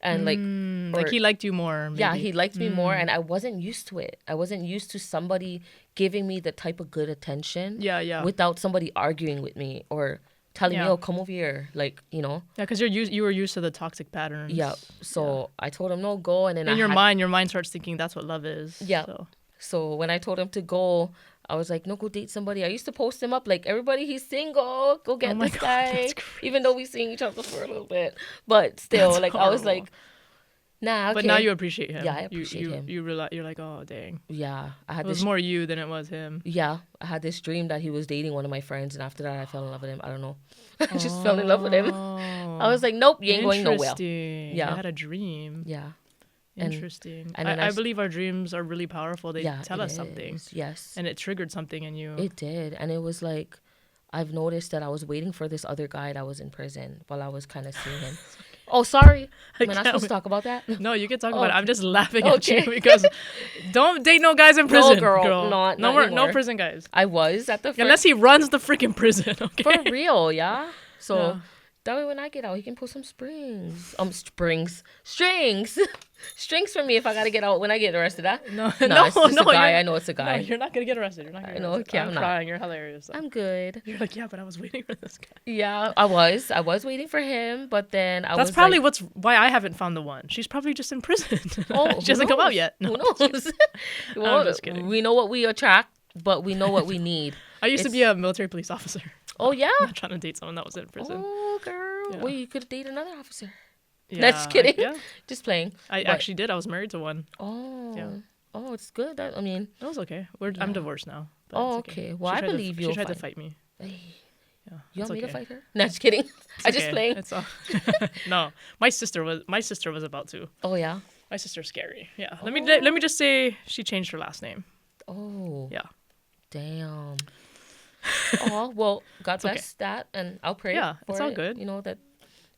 and Like he liked you more. Maybe. yeah, he liked me more, and I wasn't used to it. I wasn't used to somebody giving me the type of good attention. Yeah. Without somebody arguing with me or telling me, Yeah. "Oh, come over here," like Yeah, because you were used to the toxic patterns. Yeah. So I told him no, go, and then In your mind starts thinking that's what love is. Yeah. So. So when I told him to go, I was like, no, go date somebody. I used to post him up like, everybody, he's single. Go get Oh my this God, guy. that's crazy. Even though we seen each other for a little bit, but still, That's like I was horrible. like, nah. Okay. But now you appreciate him. Yeah, I appreciate him. You realize you're like, oh dang, Yeah, I had it was this. more you than it was him. Yeah, I had this dream that he was dating one of my friends, and after that, I fell in love with him. I don't know. I just fell in love with him. I was like, nope, you ain't going nowhere. Interesting. Yeah. I had a dream. Yeah. Interesting. and then I I believe our dreams are really powerful. They Yeah. tell it us something, is. Yes. and it triggered something in you. It did. And it was like, I've noticed that I was waiting for this other guy that was in prison while I was kind of seeing him. Oh, sorry. Am I not can't supposed to wait. talk about that? No, you can talk Oh, about it. I'm just laughing at okay. you because don't date no guys in prison, girl. Not no anymore. prison guys. I was at the first. Unless he runs the freaking prison, okay? For real, yeah? So Yeah. that way when I get out, he can pull some strings. Strings for me if I got to get out when I get arrested, huh? No, No, no, it's just no. a guy. you're- I know it's a guy. No, you're not gonna get arrested. You're not gonna. I Get know, arrested. okay, I'm I'm not. crying. You're hilarious. I'm good. You're like, yeah, but I was waiting for this guy. Yeah, I was waiting for him, but then I That's was probably like, why I haven't found the one. She's probably just in prison. oh, she hasn't come out yet. No. Who knows? Well, just kidding. We know what we attract, but we know what we need. I used to be a military police officer. Oh, yeah? I'm not trying to date someone that was in prison. Oh, girl. Yeah. Well, you could date another officer. Yeah, Just kidding. yeah, Just playing. I But- actually did. I was married to one. Oh. Yeah. Oh, it's good. I mean, That was okay. I'm divorced now. but Oh, it's okay. She Well, I tried to- believe She you'll tried to find- fight me. hey, Yeah, you want it's me to okay. fight her? No, just kidding. I just okay. playing. It's all... No, my sister was about to. Oh, yeah? My sister's scary. Yeah. Let me just say she changed her last name. Oh. Yeah. Damn. Oh, well, God okay. bless that, and I'll pray. Yeah, for it's all it, good. that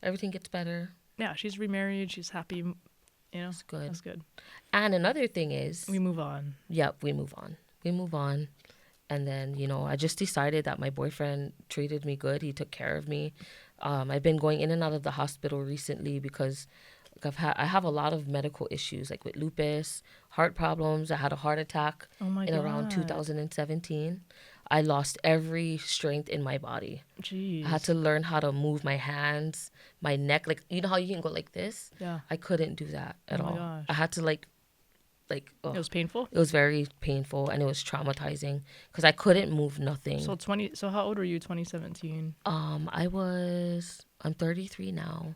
everything gets better. Yeah, she's remarried. She's happy. You know, It's good. That's good. And another thing is, We move on. yep, we move on. And then, I just decided that my boyfriend treated me good. He took care of me. I've been going in and out of the hospital recently because I have a lot of medical issues, like with lupus, heart problems. I had a heart attack Oh my in around God. 2017. I lost every strength in my body. I had Jeez. to learn how to move my hands, my neck. Like, you know how you can go like this? Yeah. I couldn't do that Oh at my all. I gosh. had to It was painful. it was very painful and it was traumatizing because I couldn't move nothing. So how old were you? 2017. I'm 33 now.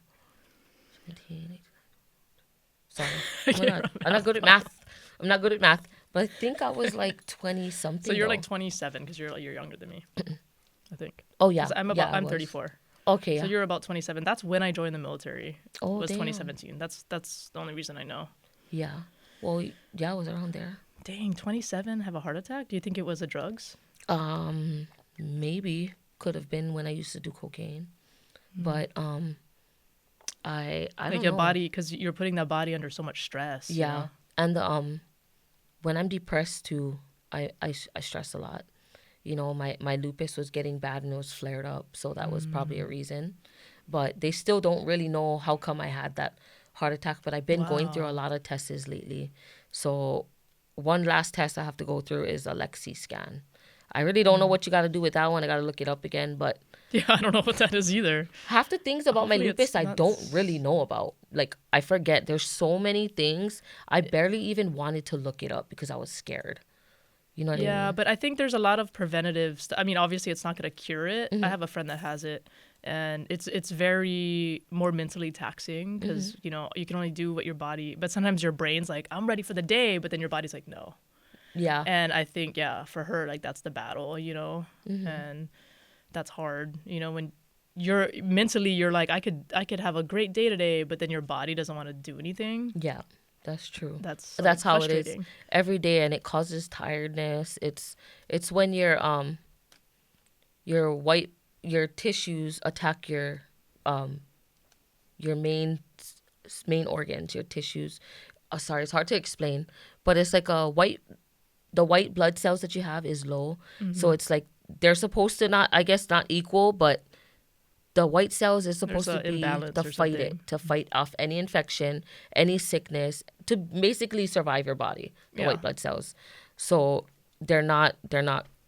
17, sorry. I Oh my can't God. remember I'm not good at math. I'm not good at math. But I think I was like 20 So something you're like though. 27 because you're younger than me, I think. Oh Because yeah. Yeah, I I'm was. 34. Okay, So yeah. you're about 27. That's when I joined the military. Oh Was damn. 2017. That's the only reason I know. Yeah. Well, yeah, I was around there. Dang, 27 have a heart attack? Do you think it was the drugs? Um, maybe could have been when I used to do cocaine, but I Like don't your know. body, because you're putting that body under so much stress, you Yeah, know? and when I'm depressed too, I stress a lot. You know, my lupus was getting bad and it was flared up, so that was probably a reason. But they still don't really know how come I had that heart attack. But I've been going through a Wow. lot of tests lately. So one last test I have to go through is a Lexi scan. I really don't know what you got to do with that one. I got to look it up again. But Yeah, I don't know what that is either. half the things about my Hopefully it's lupus I not. don't really know about. Like, I forget. There's so many things. I barely even wanted to look it up because I was scared. You know what I Yeah, mean? but I think there's a lot of preventatives. I mean, obviously it's not going to cure it. I Mm-hmm. have a friend that has it, and it's very more mentally taxing Mm-hmm. because you know you can only do what your body. But sometimes your brain's like, I'm ready for the day, but then your body's like, no. Yeah. And I think yeah, for her like that's the battle, you know, Mm-hmm. and that's hard, you know, when you're mentally you're like I could have a great day today, but then your body doesn't want to do anything. Yeah. That's true. That's That's like how it is frustrating. every day, and it causes tiredness. It's when your white your tissues attack um your main organs, your tissues. Sorry, it's hard to explain, but it's like the white blood cells that you have is low. So Hmm. it's like they're supposed to not, I guess, not equal, but the white cells is There's supposed to a be to imbalance or fight it, something. to fight off any infection, any sickness, to basically survive your body, the Yeah. white blood cells. So they're not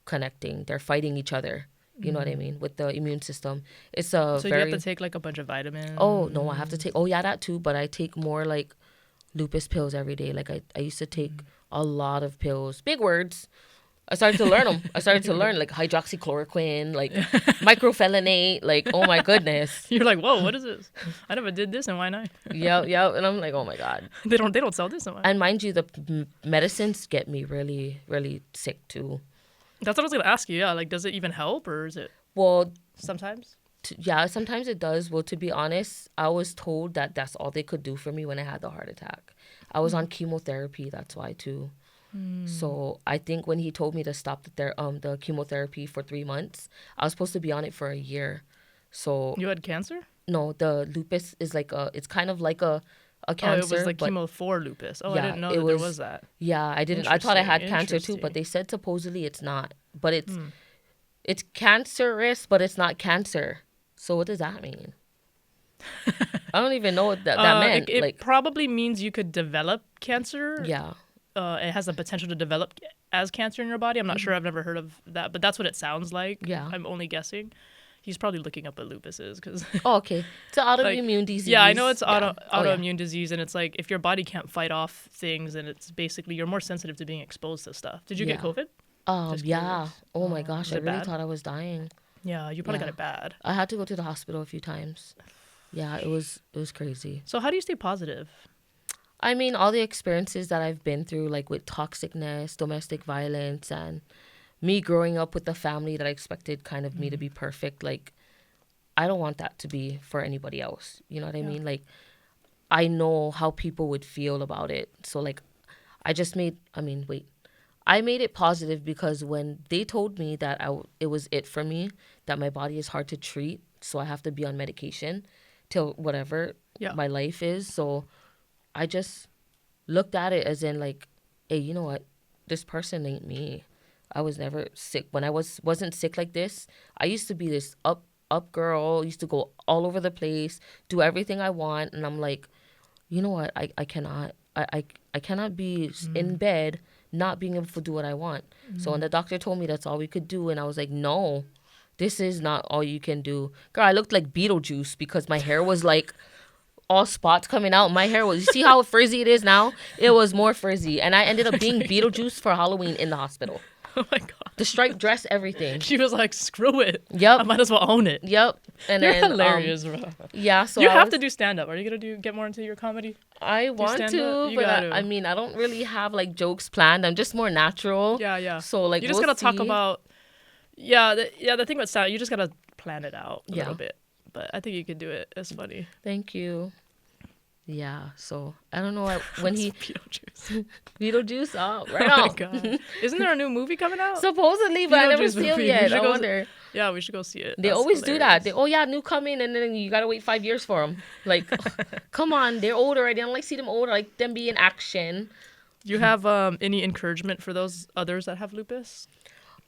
connecting. They're fighting each other. You know what I mean? With the immune system. It's a So do you have to very take like a bunch of Oh no, I have to take vitamins? oh yeah, that too, but I take more like lupus pills every day. Like I used to take a lot of pills. Big words. I started to learn them. I started to learn like hydroxychloroquine, like microphenolate, like oh my goodness. You're like, whoa, what is this? I never did this in Waianae. Yeah, yeah, and I'm like, oh my god. They don't sell this in Waianae. And mind you, the medicines get me really, really sick too. That's what I was gonna ask you. Yeah, like, does it even help, or is it Well, sometimes? yeah, sometimes it does. Well, to be honest, I was told that that's all they could do for me when I had the heart attack. I was on chemotherapy. That's why too. So I think when he told me to stop the chemotherapy for 3 months, I was supposed to be on it for a year. So You had cancer? no, the lupus is like it's kind of like a Oh, it was cancer, like but chemo for lupus. Oh, I yeah, didn't know it that there was was. that. Yeah, I thought I had cancer too, but Interesting. they said supposedly it's not. But it's cancerous, but it's not cancer. So what does that mean? I don't even know what that It, meant. it Like, probably means you could develop cancer. yeah. It has the potential to develop as cancer in your body. I'm not sure. I've never heard of that, but that's what it sounds like. Yeah. I'm only guessing. He's probably looking up what lupus is because, Oh, okay. It's an like, autoimmune yeah, I know disease. it's Yeah. Oh, yeah. autoimmune disease, and it's like if your body can't fight off things, and it's basically you're more sensitive to being exposed to stuff. Did you get Yeah. COVID? Just Yeah. curious. Oh my gosh, Was I it really bad? thought I was dying. Yeah, you probably got Yeah. it bad. I had to go to the hospital a few times. Yeah, it was crazy. So how do you stay positive? I mean, all the experiences that I've been through, like with toxicness, domestic violence, and me growing up with a family that I expected kind of me to be perfect, like, I don't want that to be for anybody else. You know what I Yeah. mean? Like, I know how people would feel about it. So, like, I made it positive because when they told me that it was it for me, that my body is hard to treat, so I have to be on medication till whatever Yeah. my life is. So I just looked at it as in like, hey, you know what? This person ain't me. I was never sick. When I wasn't sick like this, I used to be this up girl, used to go all over the place, do everything I want, and I'm like, you know what? I cannot be in bed not being able to do what I want. So when the doctor told me that's all we could do, and I was like, no, this is not all you can do. Girl, I looked like Beetlejuice because my hair was like all spots coming out. My hair was, you see how frizzy it is now? It was more frizzy. And I ended up being Beetlejuice for Halloween in the hospital. Oh my god. The striped dress, everything. She was like, screw it. Yep. I might as well own it. Yep. And You're then, hilarious, bro. yeah, so You have to do stand-up. Are you going to get more into your comedy? I want stand-up? to, You but gotta. I mean, I don't really have like jokes planned. I'm just more natural. Yeah. So like, You just we'll got to talk see. about... the thing about stand you just got to plan it out a little bit. But I think you could do it. It's funny. Thank you. Yeah, so I don't know when he Beetlejuice. Beetlejuice. Oh, right Oh my on. god. Isn't there a new movie coming out? Supposedly, but I never Beetlejuice see him movie. yet. We I should go wonder. Yeah, we should go see it. They That's always do that. hilarious. New coming, and then you gotta wait 5 years for them. Like, come on, they're old already. I don't like see them old. I like them be in action. Do you have any encouragement for those others that have lupus?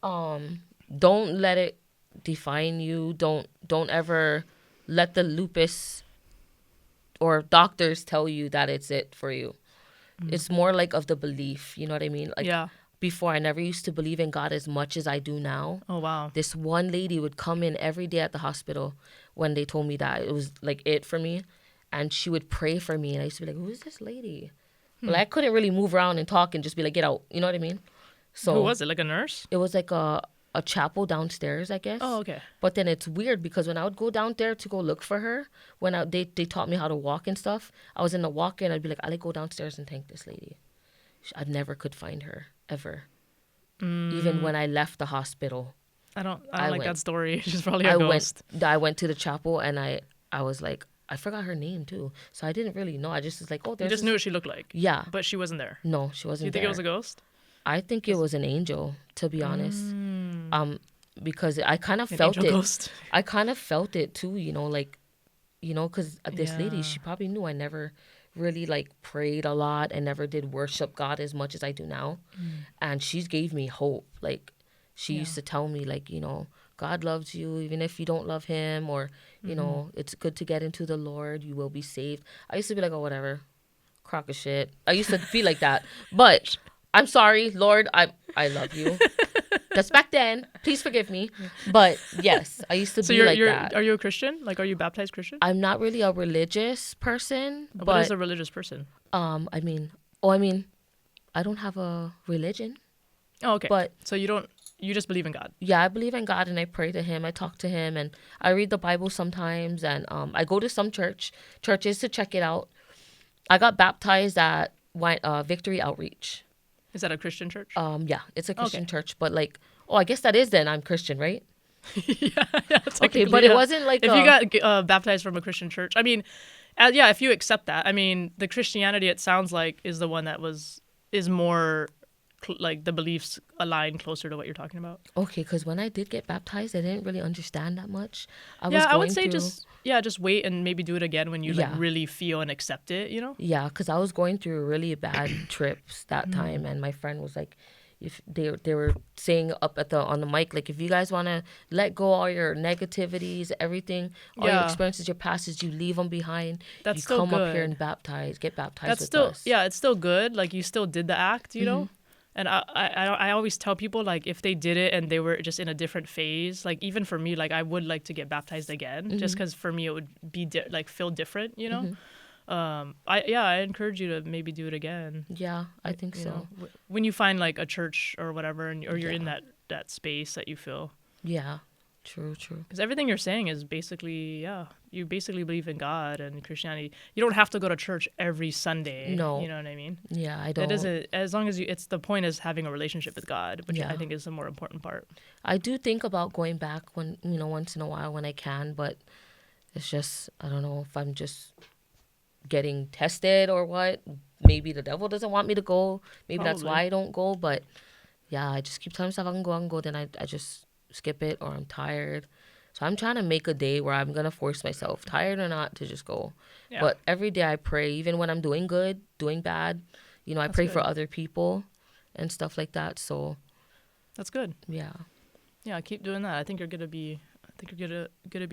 Don't let it define you. Don't ever let the lupus or doctors tell you that it's it for you. It's more like of the belief. You know what I mean? Like, Yeah. before, I never used to believe in God as much as I do now. Oh, wow. This one lady would come in every day at the hospital when they told me that it was like it for me, and she would pray for me, and I used to be like, who is this lady? Like, I couldn't really move around and talk and just be like, get out. You know what I mean? So Who was it? Like a nurse? it was like a chapel downstairs, I guess. Oh, okay. But then it's weird because when I would go down there to go look for her, they taught me how to walk and stuff, I was in the walk-in, I'd be like, I'll go downstairs and thank this lady. I never could find her, ever. Even when I left the hospital. I don't I like went- that story. She's probably a ghost. I went to the chapel, and I was like, I forgot her name too. So I didn't really know. I just was like, oh, You there's just knew what she looked like. Yeah. But she wasn't there. No, she wasn't You think there. it was a ghost? I think it was an angel, to be honest. Because I kind of An felt angel it. ghost. I kind of felt it too, because this lady, Yeah. she probably knew I never really like prayed a lot and never did worship God as much as I do now. And she gave me hope. Like, she used to tell me, like, God loves you even if you don't love him, or, it's good to get into the Lord. You will be saved. I used to be like, oh, whatever. Crock of shit. I used to feel like that. But I'm sorry, Lord, I love you. That's back then. Please forgive me. But yes, I used to So be like that. Are you a Christian? Like, are you baptized Christian? I'm not really a religious person, What is but a religious person? I mean, I don't have a religion. Oh, okay. But so you just believe in God. yeah, I believe in God, and I pray to him. I talk to him, and I read the Bible sometimes, and I go to some churches to check it out. I got baptized at Victory Outreach. Is that a Christian church? Yeah, it's a Christian Okay. church, but like, I guess that is then I'm Christian, right? yeah, Okay, but it wasn't like if you got baptized from a Christian church. I mean, if you accept that, I mean, the Christianity, it sounds like, is the one that is more like the beliefs align closer to what you're talking about. Okay, because when I did get baptized, I didn't really understand that much. I would say just wait and maybe do it again when you like Yeah. really feel and accept it. Yeah, because I was going through really bad trips that time, and my friend was like, if they were saying up on the mic, like, if you guys want to let go all your negativities, everything, all your Yeah. experiences, your passes, you leave them behind. That's you still come up here good. and get baptized That's with still us. it's still good. Like, you still did the act, you know. And I always tell people, like, if they did it and they were just in a different phase, like, even for me, like, I would like to get baptized again, just because for me it would be feel different, you know. I encourage you to maybe do it again. Yeah, I think You so. know, when you find like a church or whatever, or you're in that space that you feel. Yeah, true. Because everything you're saying is basically, you basically believe in God and Christianity. You don't have to go to church every Sunday. No. You know what I mean? Yeah, I don't. That isn't, as long as it's the point is having a relationship with God, which Yeah. I think is the more important part. I do think about going back when, once in a while when I can, but it's just, I don't know if I'm just getting tested or what. Maybe the devil doesn't want me to go. Maybe that's Probably. why I don't go. But yeah, I just keep telling myself I can go. Then I just skip it, or I'm tired. So I'm trying to make a day where I'm going to force myself, tired or not, to just go. Yeah. But every day I pray, even when I'm doing good, doing bad, I That's pray for good. other people and stuff like that. So That's good. yeah. Yeah, keep doing that. I think you're gonna be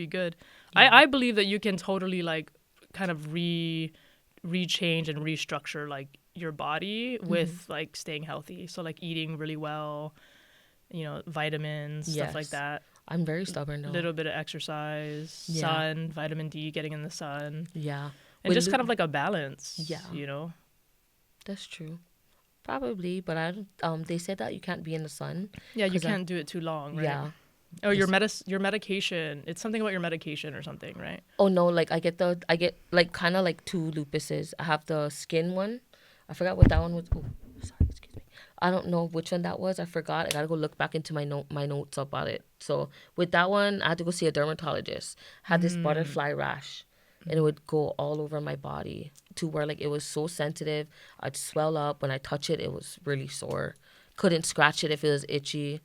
good. I believe that you can totally like kind of rechange and restructure like your body with like staying healthy. So like eating really well, vitamins, stuff like Yes. that. I'm very stubborn A though. little bit of exercise, Yeah. sun, vitamin D, getting in the sun, Yeah. and just kind of like a balance. Yeah. That's true. Probably, but I don't. They said that you can't be in the sun. Yeah, you 'Cause can't do it too long, right? Yeah. Oh, your medication. It's something about your medication or something, right? Oh no, like I get like kind of like two lupuses. I have the skin one. I forgot what that one was. Oh, sorry, excuse me. I don't know which one that was. I forgot. I gotta go look back into my notes about it. So with that one, I had to go see a dermatologist. Had this butterfly rash, and it would go all over my body to where like it was so sensitive. I'd swell up when I touch it. It was really sore. Couldn't scratch it if it was itchy.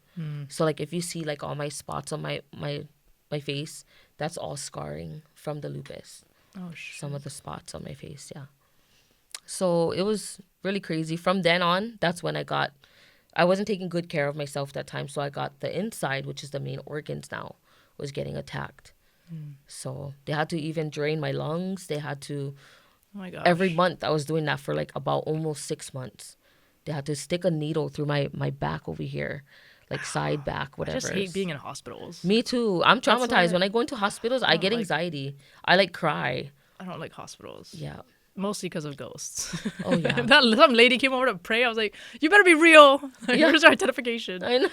So like if you see like all my spots on my face, that's all scarring from the lupus. Oh, shit. Some of the spots on my face, yeah. So it was really crazy. From then on, that's when I wasn't taking good care of myself that time. So I got the inside, which is the main organs now, was getting attacked. So they had to even drain my lungs. They had to, Oh my gosh. every month, I was doing that for like about almost 6 months. They had to stick a needle through my back over here, like side back, whatever. I just hate being in hospitals. Me too. I'm traumatized. like- When I go into hospitals, I get like- anxiety. I like cry. I don't like hospitals. Yeah. Mostly because of ghosts. Oh, yeah. Some lady came over to pray. I was like, you better be real. Like, Yeah. where's our identification? I know.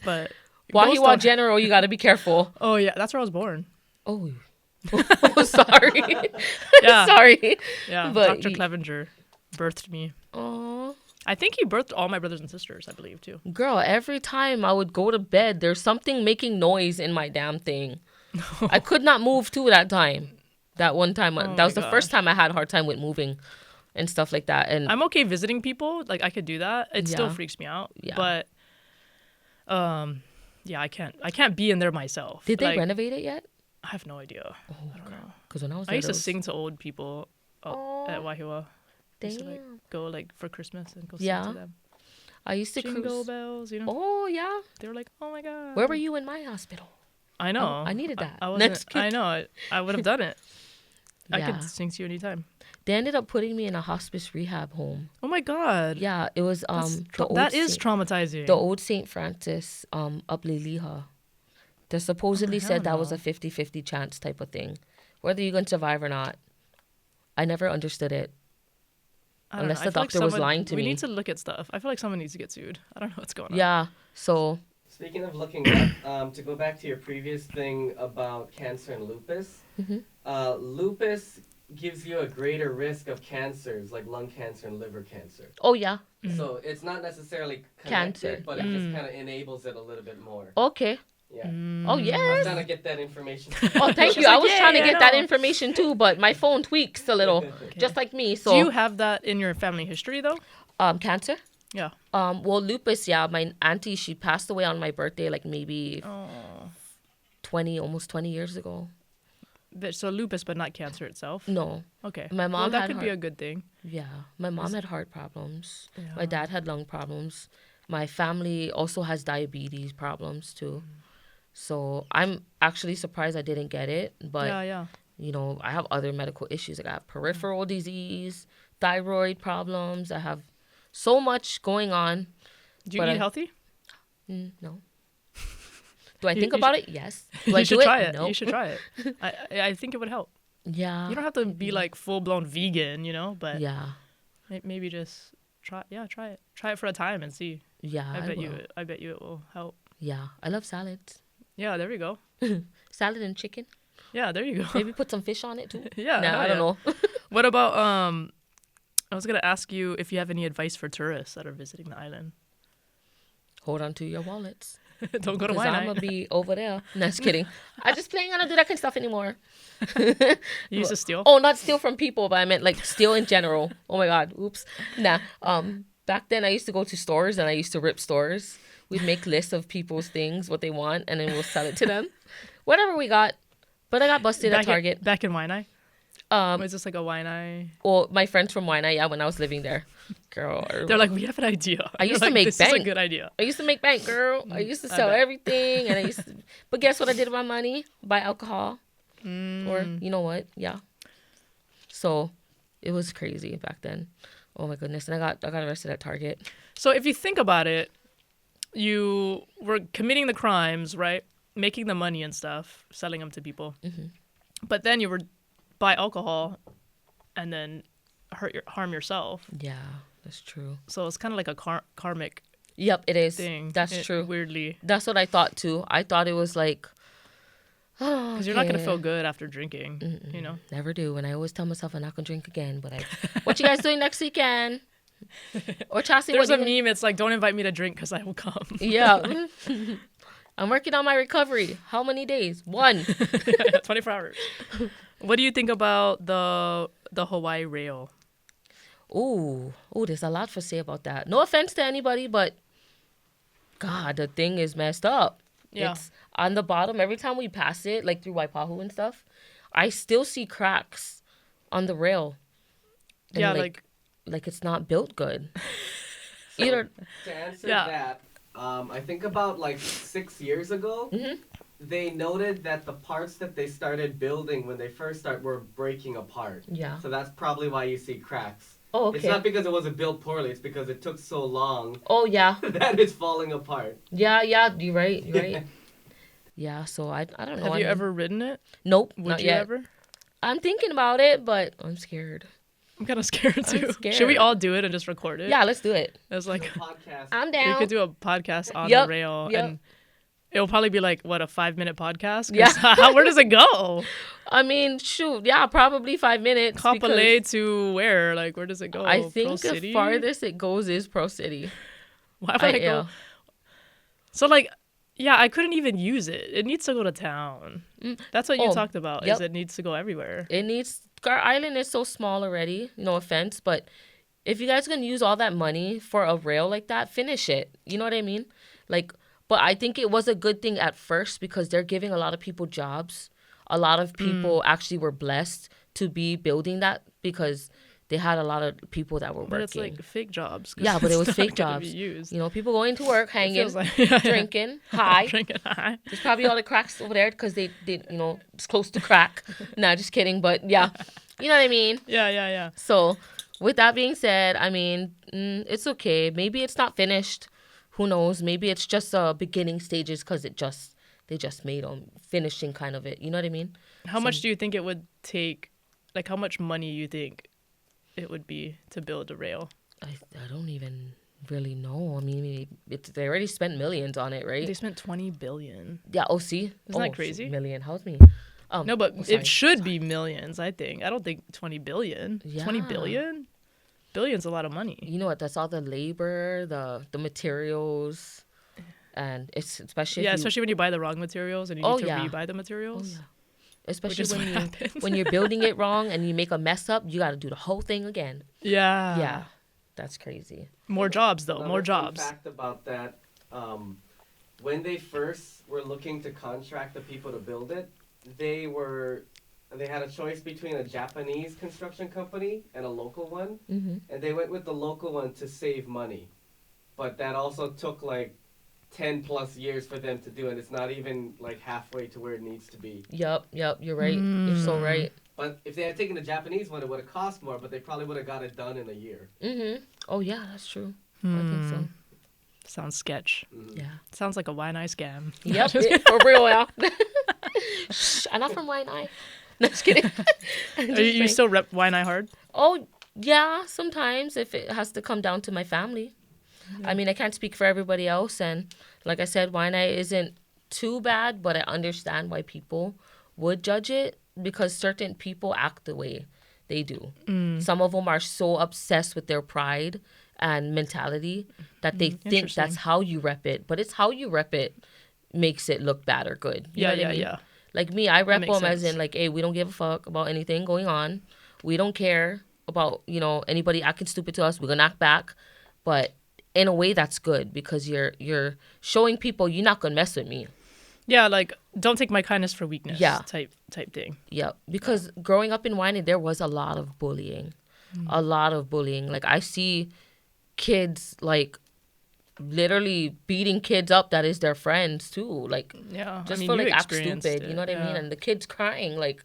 But Wahiwa ghosts don't- General, you got to be careful. Oh, yeah. That's where I was born. Oh. Oh, sorry. Yeah. Sorry. Yeah. But Dr. Clevenger birthed me. Oh. I think he birthed all my brothers and sisters, I believe, too. Girl, every time I would go to bed, there's something making noise in my damn thing. I could not move too that time. That one time. Oh That was my the first gosh. time I had a hard time with moving and stuff like that. And I'm okay visiting people. Like, I could do that. It still Yeah. freaks me out. Yeah. But, yeah, I can't be in there myself. did they Like, renovate it yet? I have no idea. I don't know. Because when I was I there, used to there was- sing to old people Oh, at Wahiwa. I used to like damn. go like for Christmas and go Yeah. sing to them. I used to Jingle cruise. bells, Oh, yeah. They were like, oh my god. Where were you in my hospital? I know. I needed that. I Next wasn't. kid. I know. I would have done it. I Yeah. could sing to you anytime. They ended up putting me in a hospice rehab home. Oh my god. Yeah, it was the old That is Saint- traumatizing. the old St. Francis up Liliha. They supposedly hell said that was no. a 50-50 chance type of thing. Whether you can survive or not. I never understood it. I don't unless know. the I feel like doctor was someone- lying to we me. need to look at stuff. I feel like someone needs to get sued. I don't know what's going on. Yeah. So Speaking of looking up, to go back to your previous thing about cancer and lupus, lupus gives you a greater risk of cancers like lung cancer and liver cancer. oh yeah. So it's not necessarily connected, Cancer. but it just kind of enables it a little bit more. Okay. Yeah. Oh I was yes. trying to get that information. Oh, thank She's you. I like, was "Yeah, trying to yeah, get I that know." information too, but my phone tweaks a little, just like me. So Do you have that in your family history though? cancer? Yeah. Well, lupus, yeah. My auntie, she passed away on my birthday, like maybe Oh. almost 20 years ago. So lupus, but not cancer itself. No. Okay. My mom Well, that had could be heart- a good thing. Yeah. My mom had heart problems. Yeah. My dad had lung problems. My family also has diabetes problems too. So I'm actually surprised I didn't get it. But, yeah. you know, I have other medical issues. I got peripheral disease, thyroid problems. I have so much going on. Do you But eat I- healthy? No. Do I You- think you about it? Yes. Do I You should do try it? it. No. You should try it. I think it would help. Yeah. You don't have to be like full blown vegan, but Yeah. maybe just try. Yeah, try it. Try it for a time and see. Yeah. I bet will. I bet you it will help. Yeah. I love salads. Yeah, there you go. Salad and chicken. Yeah, there you go. Maybe put some fish on it too. Yeah, Nah, hell I don't yeah. know. What about I was gonna ask you if you have any advice for tourists that are visiting the island. Hold on to your wallets. Don't go to Because I'm Waianae. going to be over there. No, just kidding. I just playing. I don't do that kind of stuff anymore. You used to steal. Oh, not steal from people, but I meant like steal in general. Oh my God. Oops. Nah. Back then I used to go to stores and I used to rip stores. We'd make lists of people's things, what they want, and then we'll sell it to them. Whatever we got. But I got busted at Target. Back in Waianae. Was this like a Waianae? Well, my friends from Waianae, yeah, when I was living there. Girl. They're like, we have an idea. I used You're to like, make this is a bank. good idea. I used to make bank, girl. I used to I sell bet. everything, and I used to. But guess what I did with my money? Buy alcohol, or you know what? Yeah. So, it was crazy back then. Oh my goodness. And I got arrested at Target. So if you think about it, you were committing the crimes, right? Making the money and stuff, selling them to people. Mm-hmm. But then you were buy alcohol and then harm yourself. Yeah, that's true. So it's kind of like a karmic Yep, it is. thing. That's true. Weirdly. That's what I thought too. I thought it was like, oh, Because you're not going to feel good after drinking, you know? Never do. And I always tell myself I'm not going to drink again. But what you guys doing next weekend? Or Chassidy, There's a meme, it's like, don't invite me to drink because I will come. Yeah. I'm working on my recovery. How many days? 1. 24 hours. What do you think about the Hawaii rail? Ooh, there's a lot to say about that. No offense to anybody, but God, the thing is messed up. Yeah. It's on the bottom. Every time we pass it, like through Waipahu and stuff, I still see cracks on the rail. And Yeah, like it's not built good. So, Either. to answer Yeah. that, I think about like 6 years ago, they noted that the parts that they started building when they first started were breaking apart. Yeah. So that's probably why you see cracks. Oh, okay. It's not because it wasn't built poorly, it's because it took so long Oh, yeah. that it's falling apart. Yeah, you're right. Yeah, so I don't know. Have you ever ridden it? Nope, Would not you yet. ever? I'm thinking about it, but I'm scared. I'm kind of scared too. scared. Should we all do it and just record it? Yeah, let's do it. It's like, Podcast. I'm we down. could do a podcast on Yep, the rail yep. and it'll probably be like, what, a 5-minute podcast? 'Cause Yeah. where does it go? I mean, shoot, yeah, probably 5 minutes. Kapolei to where? Like, where does it go? I Pro think the City? farthest it goes is Pro City. Why would I go? Yeah. So, like, yeah, I couldn't even use it. It needs to go to town. That's what you Oh, talked about, yep. is it needs to go everywhere. It needs. Our island is so small already. No offense, but if you guys can use all that money for a rail like that, finish it. You know what I mean? Like, but I think it was a good thing at first because they're giving a lot of people jobs. A lot of people actually were blessed to be building that because they had a lot of people that were But working. it's like fake jobs. 'cause Yeah, but it was it's not fake gonna be jobs. used. You know, people going to work, It hanging, feels like, drinking, high. Drinking high. There's probably all the cracks over there because they it's close to crack. Nah, just kidding. But yeah, you know what I mean? Yeah. So with that being said, I mean, it's okay. Maybe it's not finished. Who knows? Maybe it's just beginning stages because they just made them finishing kind of it. You know what I mean? How much do you think it would take? Like, how much money you think it would be to build a rail? I don't even really know. I mean, they already spent millions on it, right? They spent $20 billion. Yeah. Oh, see? Isn't that crazy? Million. How's me? No, but sorry. it should be millions, I think. I don't think 20 billion. Yeah. 20 billion? Billion's a lot of money. You know what? That's all the labor, the materials, and it's especially Especially when you buy the wrong materials and you Oh, need to yeah. rebuy the materials. yeah. Especially Which is when what happens. when you're building it wrong and you make a mess up, you got to do the whole thing again. Yeah. Yeah, that's crazy. More jobs, though. Another More fun jobs. fact about that, when they first were looking to contract the people to build it, they had a choice between a Japanese construction company and a local one, Mm-hmm. and they went with the local one to save money. But that also took like 10 plus years for them to do it. It's not even like halfway to where it needs to be. Yep. You're right. You're so right. But if they had taken the Japanese one, it would have cost more, but they probably would have got it done in a year. Mm-hmm. Oh yeah, that's true. I think so. Sounds sketch. Yeah. Sounds like a Waianae scam. Yep. For real, yeah. Shh, I'm not from Waianae. No, just kidding. Are you still rep Waianae hard? Oh yeah, sometimes if it has to come down to my family. I mean, I can't speak for everybody else, and like I said, Waianae isn't too bad, but I understand why people would judge it because certain people act the way they do. Some of them are so obsessed with their pride and mentality that they think Interesting. that's how you rep it, but it's how you rep it makes it look bad or good. You know what I mean? Yeah. Like me, I rep makes them as sense. in like, hey, we don't give a fuck about anything going on. We don't care about, anybody acting stupid to us. We're gonna act back. But in a way that's good because you're showing people you're not gonna mess with me. Yeah, like, don't take my kindness for weakness. Yeah. Type thing. Yep. Because growing up in Waianae, there was a lot of bullying. A lot of bullying. Like I see kids like literally beating kids up that is their friends too. Like Yeah. just I mean, for you like act experienced stupid. it. You know what I mean? Yeah. And the kids crying like,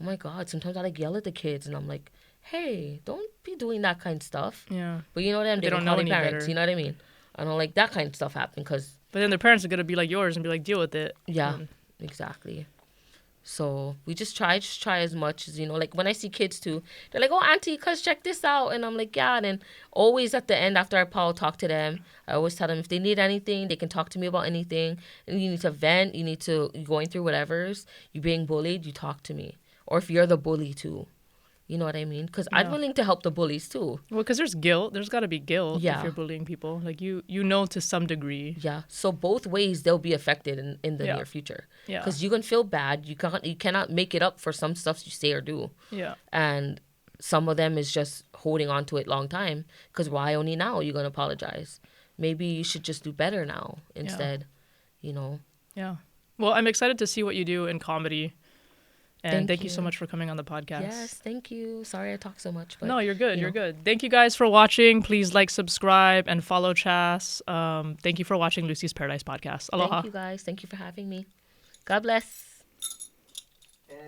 oh my God, sometimes I like yell at the kids and I'm like, hey, don't be doing that kind of stuff. Yeah. But you know them, They they don't don't know call their any parents. better. You know what I mean? I don't like that kind of stuff happen because, But then their parents are gonna be like yours and be like, deal with it. yeah, And, exactly. So we just try as much as, like when I see kids too, they're like, oh, auntie, cuz check this out. And I'm like, yeah. And then always at the end, after I talk to them, I always tell them if they need anything, they can talk to me about anything. And you need to vent, you're going through whatever's, you being bullied, you talk to me. Or if you're the bully too. You know what I mean? Because I'm Yeah. willing to help the bullies too. well, because there's guilt. There's got to be guilt if Yeah. you're bullying people. Like you know to some degree. Yeah. So both ways they'll be affected in the Yeah. near future. Yeah. Because you can feel bad. You cannot make it up for some stuff you say or do. Yeah. And some of them is just holding on to it long time. Because why only now you're gonna apologize? Maybe you should just do better now instead. You know. Yeah. Well, I'm excited to see what you do in comedy. And thank you so you. much for coming on the podcast. Yes, thank you. Sorry I talk so much, but No, you're good. you You're know. good. Thank you guys for watching. Please like, subscribe, and follow Chass. Thank you for watching Lucy's Paradise podcast. Aloha. Thank you guys. Thank you for having me. God bless.